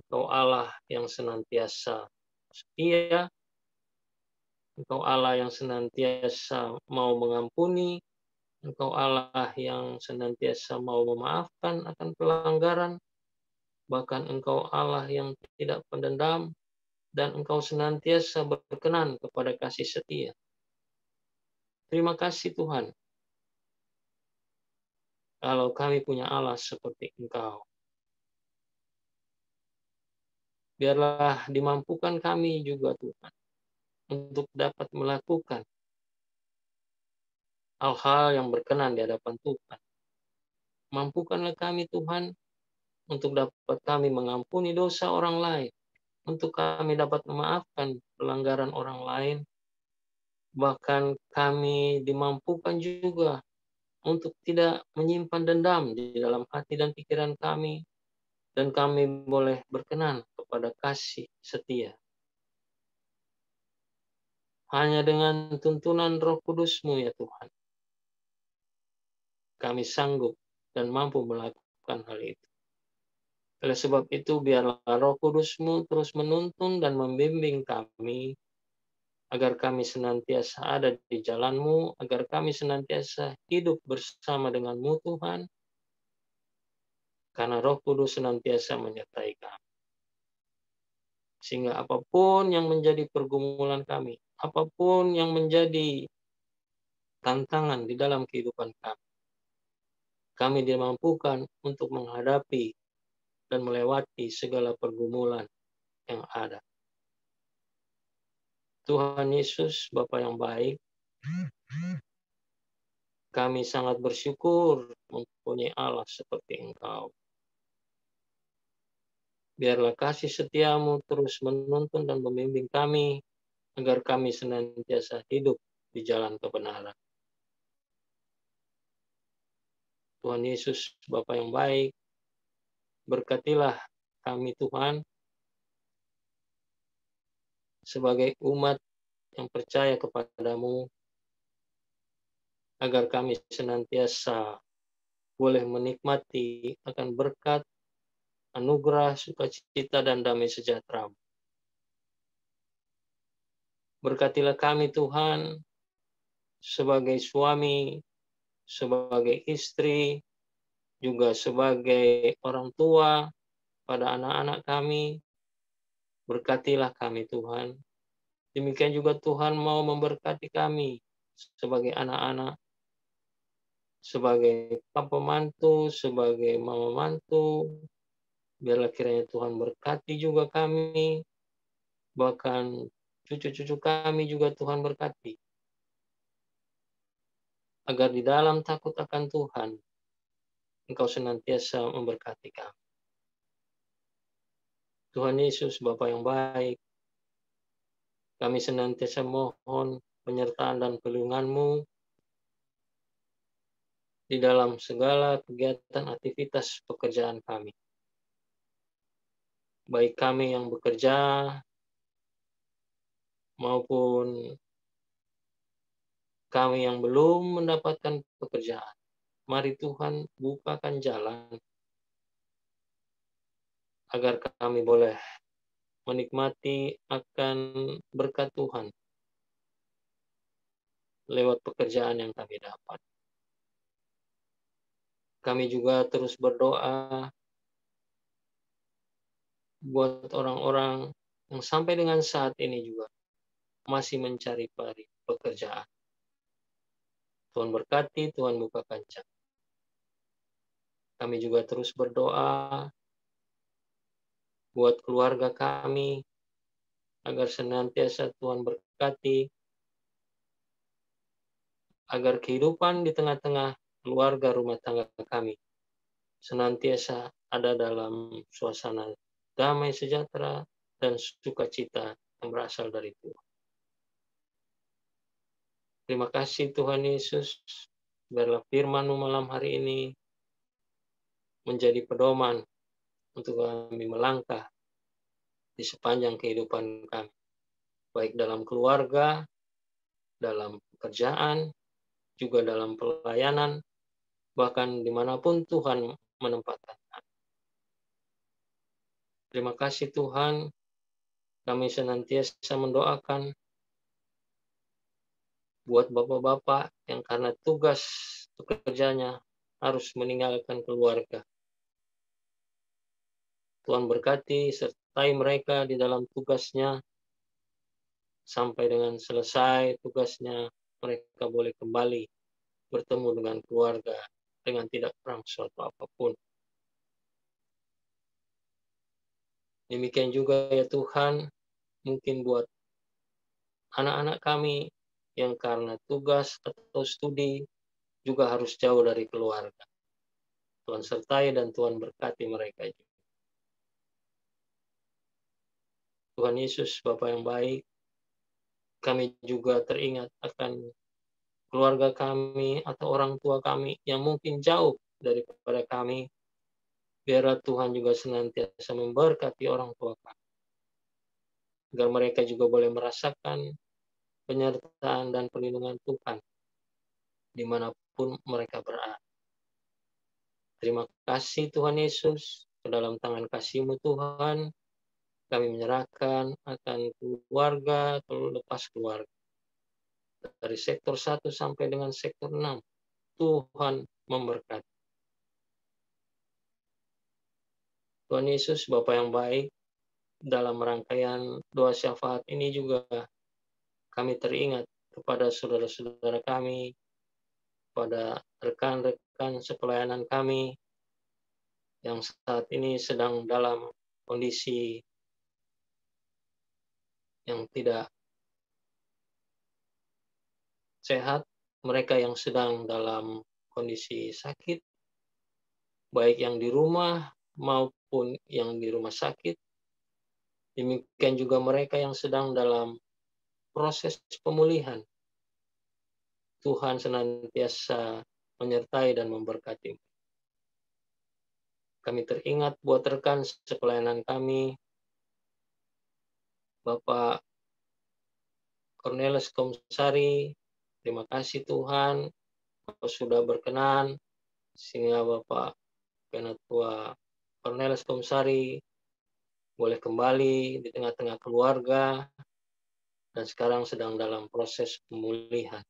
E: Engkau Allah yang senantiasa setia, Engkau Allah yang senantiasa mau mengampuni, Engkau Allah yang senantiasa mau memaafkan akan pelanggaran, bahkan Engkau Allah yang tidak pendendam, dan Engkau senantiasa berkenan kepada kasih setia. Terima kasih Tuhan, kalau kami punya Allah seperti Engkau. Biarlah dimampukan kami juga Tuhan, untuk dapat melakukan hal-hal yang berkenan di hadapan Tuhan. Mampukanlah kami Tuhan, untuk dapat kami mengampuni dosa orang lain, untuk kami dapat memaafkan pelanggaran orang lain, bahkan kami dimampukan juga untuk tidak menyimpan dendam di dalam hati dan pikiran kami, dan kami boleh berkenan kepada kasih setia. Hanya dengan tuntunan Roh Kudus-Mu ya Tuhan, kami sanggup dan mampu melakukan hal itu. Oleh sebab itu, biarlah Roh Kudus-Mu terus menuntun dan membimbing kami, agar kami senantiasa ada di jalan-Mu, agar kami senantiasa hidup bersama dengan-Mu Tuhan, karena Roh Kudus senantiasa menyertai kami. Sehingga apapun yang menjadi pergumulan kami, apapun yang menjadi tantangan di dalam kehidupan kami dimampukan untuk menghadapi dan melewati segala pergumulan yang ada. Tuhan Yesus, Bapa yang baik, kami sangat bersyukur mempunyai Allah seperti Engkau. Biarlah kasih setia-Mu terus menuntun dan membimbing kami, agar kami senantiasa hidup di jalan kebenaran. Tuhan Yesus, Bapa yang baik, berkatilah kami Tuhan, sebagai umat yang percaya kepadamu, agar kami senantiasa boleh menikmati akan berkat, anugerah, sukacita, dan damai sejahtera. Berkatilah kami Tuhan, sebagai suami, sebagai istri, juga sebagai orang tua pada anak-anak kami. Berkatilah kami Tuhan. Demikian juga Tuhan mau memberkati kami sebagai anak-anak, sebagai papa mantu, sebagai mama mantu. Biarlah kiranya Tuhan berkati juga kami, bahkan cucu-cucu kami juga Tuhan berkati. Agar di dalam takut akan Tuhan, Engkau senantiasa memberkati kami. Tuhan Yesus, Bapa yang baik, kami senantiasa mohon penyertaan dan perlindungan-Mu di dalam segala kegiatan aktivitas pekerjaan kami. baik kami yang bekerja maupun kami yang belum mendapatkan pekerjaan. Mari Tuhan bukakan jalan agar kami boleh menikmati akan berkat Tuhan lewat pekerjaan yang kami dapat. Kami juga terus berdoa buat orang-orang yang sampai dengan saat ini juga masih mencari pekerjaan. Tuhan berkati, Tuhan bukakan jalan. Kami juga terus berdoa buat keluarga kami, agar senantiasa Tuhan berkati, agar kehidupan di tengah-tengah keluarga rumah tangga kami senantiasa ada dalam suasana damai sejahtera dan sukacita yang berasal dari Tuhan. Terima kasih Tuhan Yesus, biarlah firman-Mu malam hari ini menjadi pedoman untuk kami melangkah di sepanjang kehidupan kami, baik dalam keluarga, dalam pekerjaan, juga dalam pelayanan, bahkan dimanapun Tuhan menempatkan kami. Terima kasih Tuhan, kami senantiasa mendoakan buat bapak-bapak yang karena tugas pekerjaannya harus meninggalkan keluarga. Tuhan berkati, sertai mereka di dalam tugasnya, sampai dengan selesai tugasnya, mereka boleh kembali bertemu dengan keluarga dengan tidak kurang suatu apapun. Demikian juga ya Tuhan, mungkin buat anak-anak kami yang karena tugas atau studi juga harus jauh dari keluarga. Tuhan sertai dan Tuhan berkati mereka juga. Tuhan Yesus, Bapa yang baik, kami juga teringat akan keluarga kami atau orang tua kami yang mungkin jauh daripada kami. Biarlah Tuhan juga senantiasa memberkati orang tua kami, agar mereka juga boleh merasakan penyertaan dan perlindungan Tuhan dimanapun mereka berada. Terima kasih Tuhan Yesus, ke dalam tangan kasih-Mu Tuhan, kami menyerahkan akan keluarga, lepas keluarga. Dari sektor 1 sampai dengan sektor 6, Tuhan memberkati. Tuhan Yesus, Bapa yang baik, dalam rangkaian doa syafaat ini juga kami teringat kepada saudara-saudara kami, pada rekan-rekan sepelayanan kami yang saat ini sedang dalam kondisi yang tidak sehat, mereka yang sedang dalam kondisi sakit, baik yang di rumah maupun yang di rumah sakit. Demikian juga mereka yang sedang dalam proses pemulihan. Tuhan senantiasa menyertai dan memberkati. Kami teringat buat rekan sepelayanan kami, Bapak Cornelis Komsari. Terima kasih Tuhan, Bapak sudah berkenan, sehingga Bapak Penatua Cornelis Komsari boleh kembali di tengah-tengah keluarga, dan sekarang sedang dalam proses pemulihan.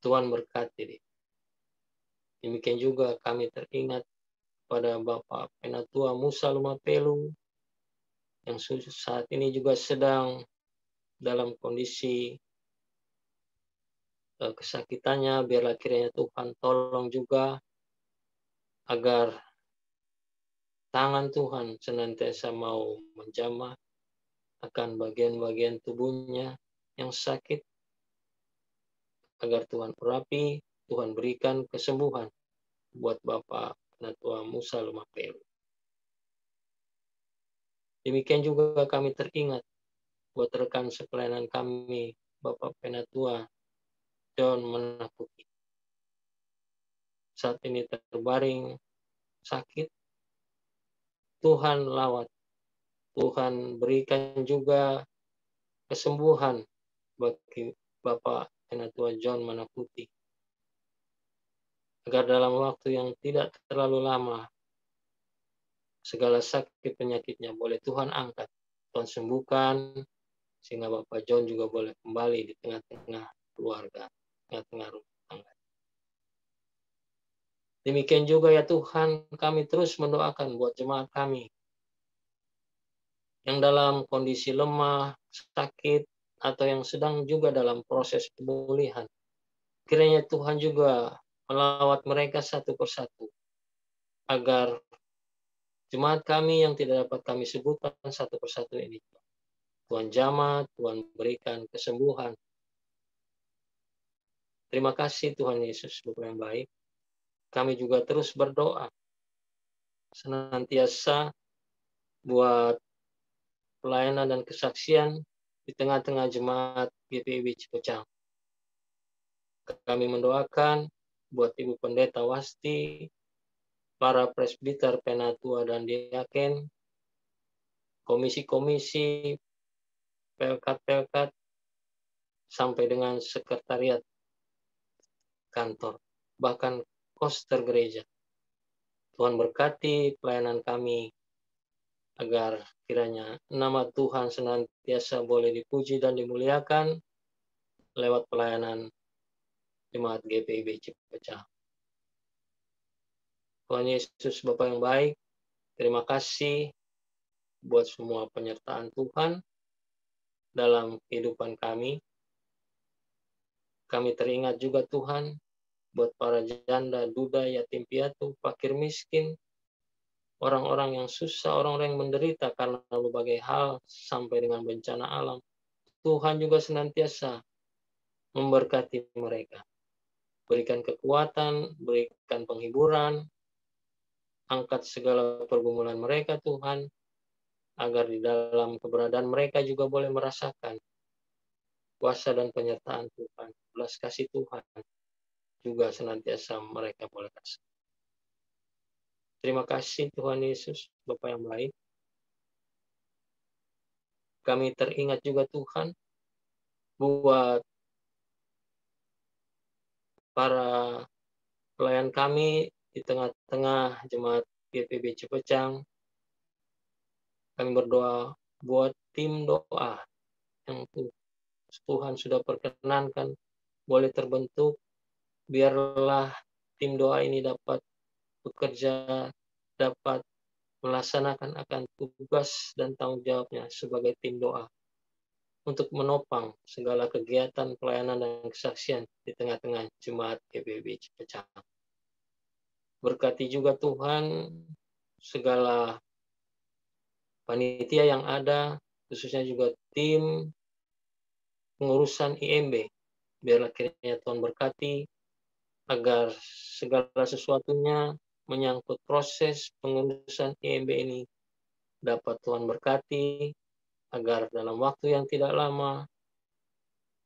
E: Tuhan berkati. Demikian juga kami teringat pada Bapak Penatua Musa Lumapelu, yang saat ini juga sedang dalam kondisi kesakitannya. Biarlah kiranya Tuhan tolong juga agar tangan Tuhan senantiasa mau menjamah akan bagian-bagian tubuhnya yang sakit, agar Tuhan urapi, Tuhan berikan kesembuhan buat Bapak Penatua Musa Lumapelu. Demikian juga kami teringat buat rekan sepelayanan kami, Bapak Penatua John Menakuti. Saat ini terbaring sakit, Tuhan lawat Tuhan berikan juga kesembuhan bagi Bapak Penatua John Manaputi, agar dalam waktu yang tidak terlalu lama segala sakit penyakitnya boleh Tuhan angkat, Tuhan sembuhkan, sehingga Bapak John juga boleh kembali di tengah-tengah keluarga, tengah-tengah rumah tangga. Demikian juga ya Tuhan, kami terus mendoakan buat jemaat kami yang dalam kondisi lemah, sakit, atau yang sedang juga dalam proses pemulihan. Kiranya Tuhan juga melawat mereka satu persatu, agar jemaat kami yang tidak dapat kami sebutkan satu persatu ini, Tuhan jamah, Tuhan berikan kesembuhan. Terima kasih Tuhan Yesus, Bapa yang baik. Kami juga terus berdoa senantiasa buat pelayanan dan kesaksian di tengah-tengah jemaat GPIB Cipecang. Kami mendoakan buat Ibu Pendeta Wasti, para presbiter, penatua, dan diaken, komisi-komisi, pelkat-pelkat, sampai dengan sekretariat kantor, bahkan koster gereja. Tuhan berkati pelayanan kami, agar kiranya nama Tuhan senantiasa boleh dipuji dan dimuliakan lewat pelayanan jemaat GPIB Cipecang. Tuhan Yesus, Bapa yang baik, terima kasih buat semua penyertaan Tuhan dalam kehidupan kami. Kami teringat juga Tuhan buat para janda, duda, yatim piatu, fakir miskin, orang-orang yang susah, orang-orang yang menderita karena berbagai hal sampai dengan bencana alam. Tuhan juga senantiasa memberkati mereka. Berikan kekuatan, berikan penghiburan, angkat segala pergumulan mereka Tuhan, agar di dalam keberadaan mereka juga boleh merasakan kuasa dan penyertaan Tuhan. Belas kasih Tuhan juga senantiasa mereka boleh rasakan. Terima kasih Tuhan Yesus, Bapa yang baik. Kami teringat juga Tuhan buat para pelayan kami di tengah-tengah jemaat GPIB Cipecang. Kami berdoa buat tim doa yang Tuhan sudah perkenankan boleh terbentuk. Biarlah tim doa ini dapat bekerja, dapat melaksanakan akan tugas dan tanggung jawabnya sebagai tim doa untuk menopang segala kegiatan pelayanan dan kesaksian di tengah-tengah jemaat GPIB Cipecang. Berkati juga Tuhan segala panitia yang ada, khususnya juga tim pengurusan IMB. Biarlah kiranya Tuhan berkati agar segala sesuatunya menyangkut proses pengurusan IMB ini dapat Tuhan berkati, agar dalam waktu yang tidak lama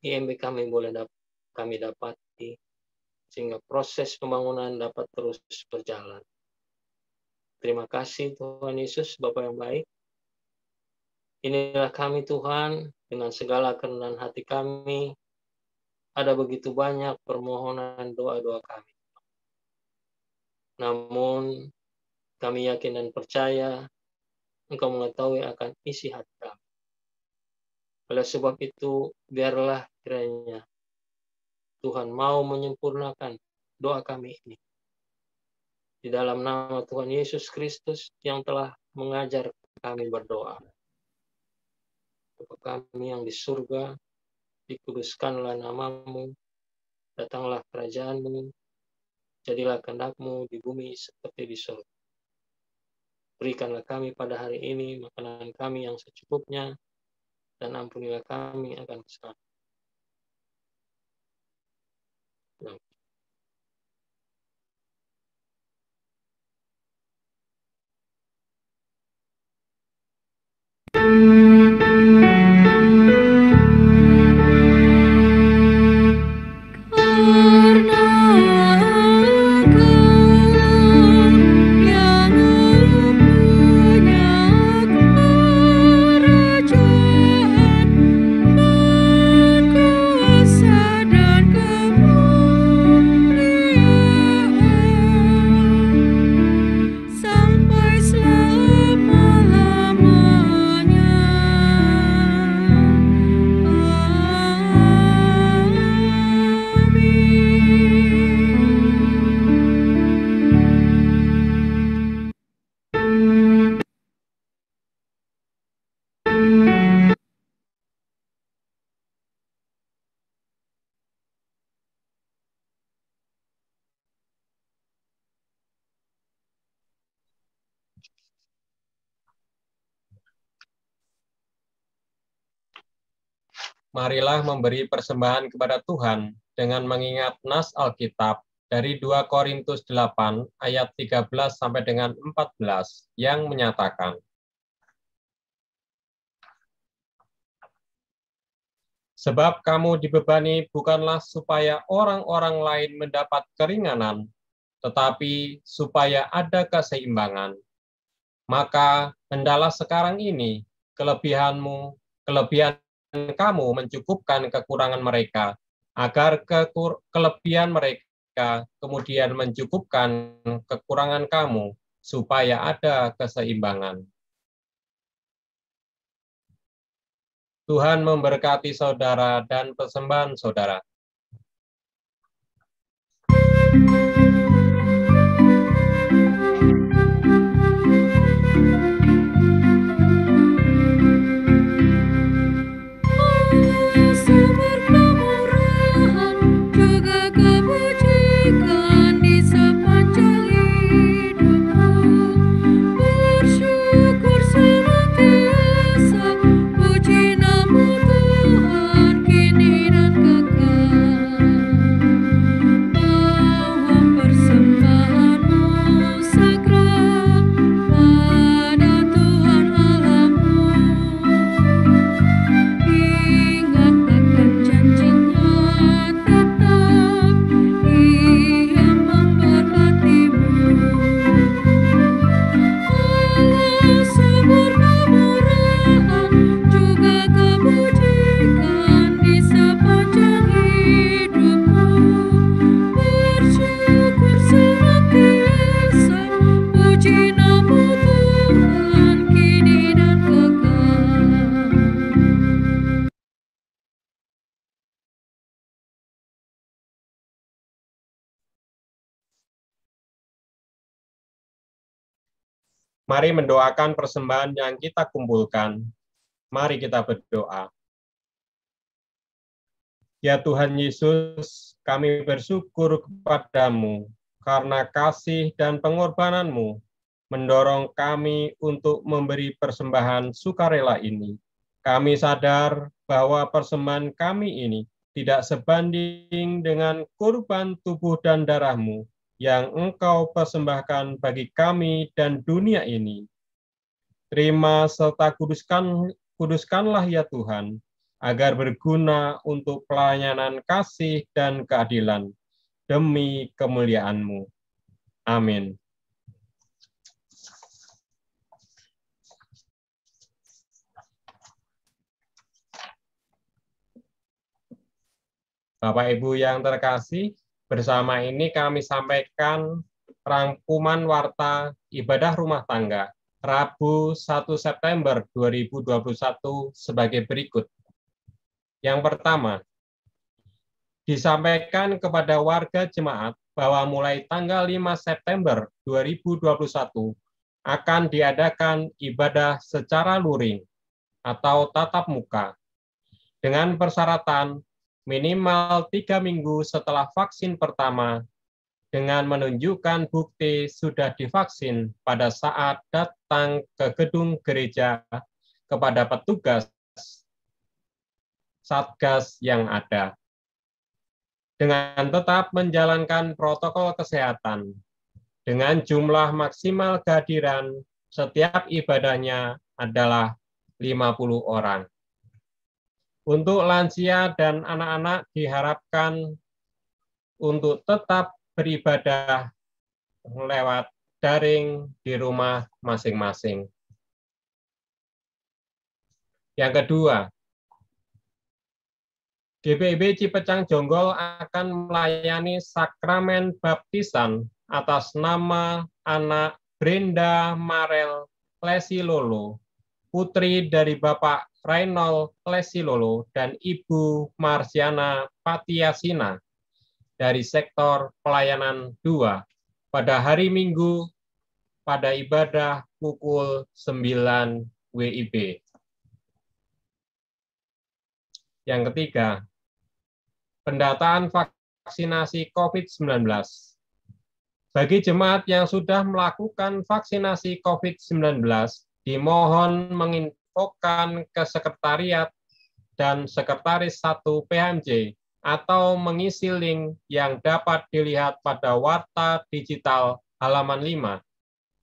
E: IMB kami boleh kami dapati, sehingga proses pembangunan dapat terus berjalan. Terima kasih Tuhan Yesus, Bapa yang baik. Inilah kami Tuhan, dengan segala kerendahan hati kami, ada begitu banyak permohonan doa-doa kami. Namun kami yakin dan percaya Engkau mengetahui akan isi hati kami. Oleh sebab itu, biarlah kiranya Tuhan mau menyempurnakan doa kami ini. Di dalam nama Tuhan Yesus Kristus yang telah mengajar kami berdoa. Bapa kami yang di surga, dikuduskanlah namamu, datanglah kerajaanmu, jadilah kehendak-Mu di bumi seperti di surga. Berikanlah kami pada hari ini makanan kami yang secukupnya, dan ampunilah kami akan kesalahan.
C: Karena Engkau yang mempunyai
A: marilah memberi persembahan kepada Tuhan dengan mengingat nas Alkitab dari 2 Korintus 8 ayat 13 sampai dengan 14 yang menyatakan, sebab kamu dibebani bukanlah supaya orang-orang lain mendapat keringanan, tetapi supaya ada keseimbangan. Maka hendaklah sekarang ini kelebihan kamu mencukupkan kekurangan mereka, agar kelebihan mereka kemudian mencukupkan kekurangan kamu, supaya ada keseimbangan. Tuhan memberkati saudara dan persembahan saudara.
C: Sumber kemurahan juga kebajikan di sepanjang hidupku. Bersyukur senantiasa, puji nama Tuhan kini dan kekal. Bawa persembahanmu segera pada Tuhan Allahmu. Ingat akan janjinya tetap, Ia memberkatimu. Allah sumber kemurahan juga kebajikan di sepanjang hidupmu. Bersyukur senantiasa, puji nama Tuhan kini dan kekal.
A: Mari mendoakan persembahan yang kita kumpulkan. Mari kita berdoa. Ya Tuhan Yesus, kami bersyukur kepadamu karena kasih dan pengorbananmu mendorong kami untuk memberi persembahan sukarela ini. Kami sadar bahwa persembahan kami ini tidak sebanding dengan kurban tubuh dan darahmu yang Engkau persembahkan bagi kami dan dunia ini. Terima serta kuduskanlah ya Tuhan, agar berguna untuk pelayanan kasih dan keadilan, demi kemuliaan-Mu. Amin. Bapak Ibu yang terkasih, bersama ini kami sampaikan rangkuman warta ibadah rumah tangga Rabu 1 September 2021 sebagai berikut. Yang pertama, disampaikan kepada warga jemaat bahwa mulai tanggal 5 September 2021 akan diadakan ibadah secara luring atau tatap muka dengan persyaratan minimal 3 minggu setelah vaksin pertama dengan menunjukkan bukti sudah divaksin pada saat datang ke gedung gereja kepada petugas Satgas yang ada, dengan tetap menjalankan protokol kesehatan, dengan jumlah maksimal kehadiran setiap ibadahnya adalah 50 orang. Untuk lansia dan anak-anak diharapkan untuk tetap beribadah lewat daring di rumah masing-masing. Yang kedua, GPIB Cipecang Jonggol akan melayani sakramen baptisan atas nama anak Brenda Marel Lesilolo, putri dari Bapak Reynold Lesilolo dan Ibu Marsiana Patiasina dari sektor pelayanan 2 pada hari Minggu pada ibadah pukul 9 WIB. Yang ketiga, pendataan vaksinasi COVID-19. Bagi jemaat yang sudah melakukan vaksinasi COVID-19, dimohon menginfokan ke sekretariat dan Sekretaris 1 PHMJ atau mengisi link yang dapat dilihat pada Warta Digital halaman 5.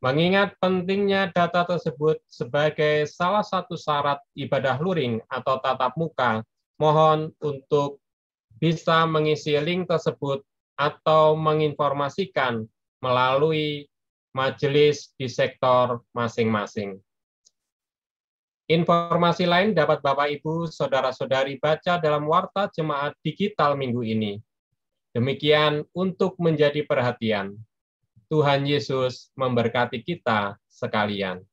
A: Mengingat pentingnya data tersebut sebagai salah satu syarat ibadah luring atau tatap muka, mohon untuk bisa mengisi link tersebut atau menginformasikan melalui majelis di sektor masing-masing. Informasi lain dapat Bapak Ibu, Saudara-saudari baca dalam Warta Jemaat Digital minggu ini. Demikian untuk menjadi perhatian. Tuhan Yesus memberkati kita sekalian.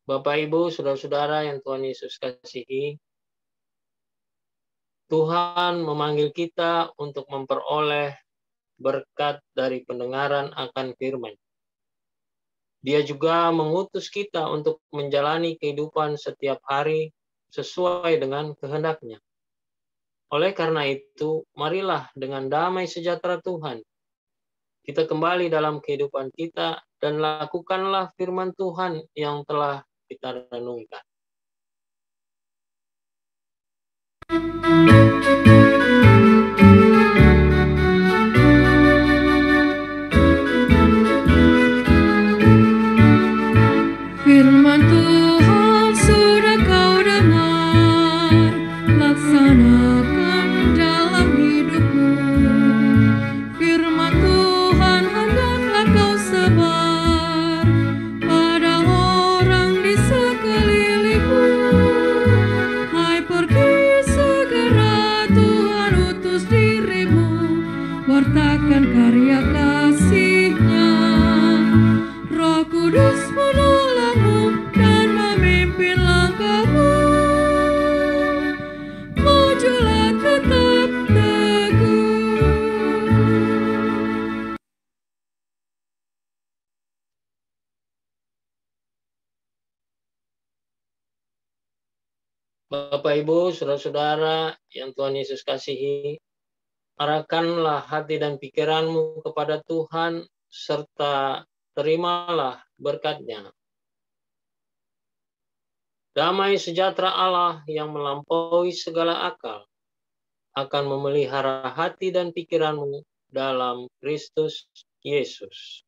E: Bapak, Ibu, Saudara-saudara yang Tuhan Yesus kasihi, Tuhan memanggil kita untuk memperoleh berkat dari pendengaran akan firman. Dia juga mengutus kita untuk menjalani kehidupan setiap hari sesuai dengan kehendak-Nya. Oleh karena itu, marilah dengan damai sejahtera Tuhan, kita kembali dalam kehidupan kita dan lakukanlah firman Tuhan yang telah kita renungkan.
C: Firman Tuhan sudah kau dengar, laksanakan dalam hidupmu. Firman Tuhan hendaklah kau sebar pada orang di sekelilingmu. Hai, pergi segera, Tuhan utus dirimu, wartakan karya kasih-Nya. Roh Kudus menolongmu dan memimpin langkahmu. Majulah tetap teguh.
E: Bapak, Ibu, Saudara-saudara yang Tuhan Yesus kasihi, arahkanlah hati dan pikiranmu kepada Tuhan, serta terimalah berkat-Nya. Damai sejahtera Allah yang melampaui segala akal akan memelihara hati dan pikiranmu dalam Kristus Yesus.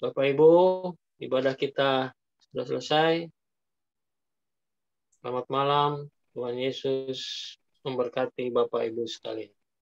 E: Bapak Ibu, ibadah kita sudah selesai. Selamat malam, Tuhan Yesus memberkati Bapak Ibu sekalian.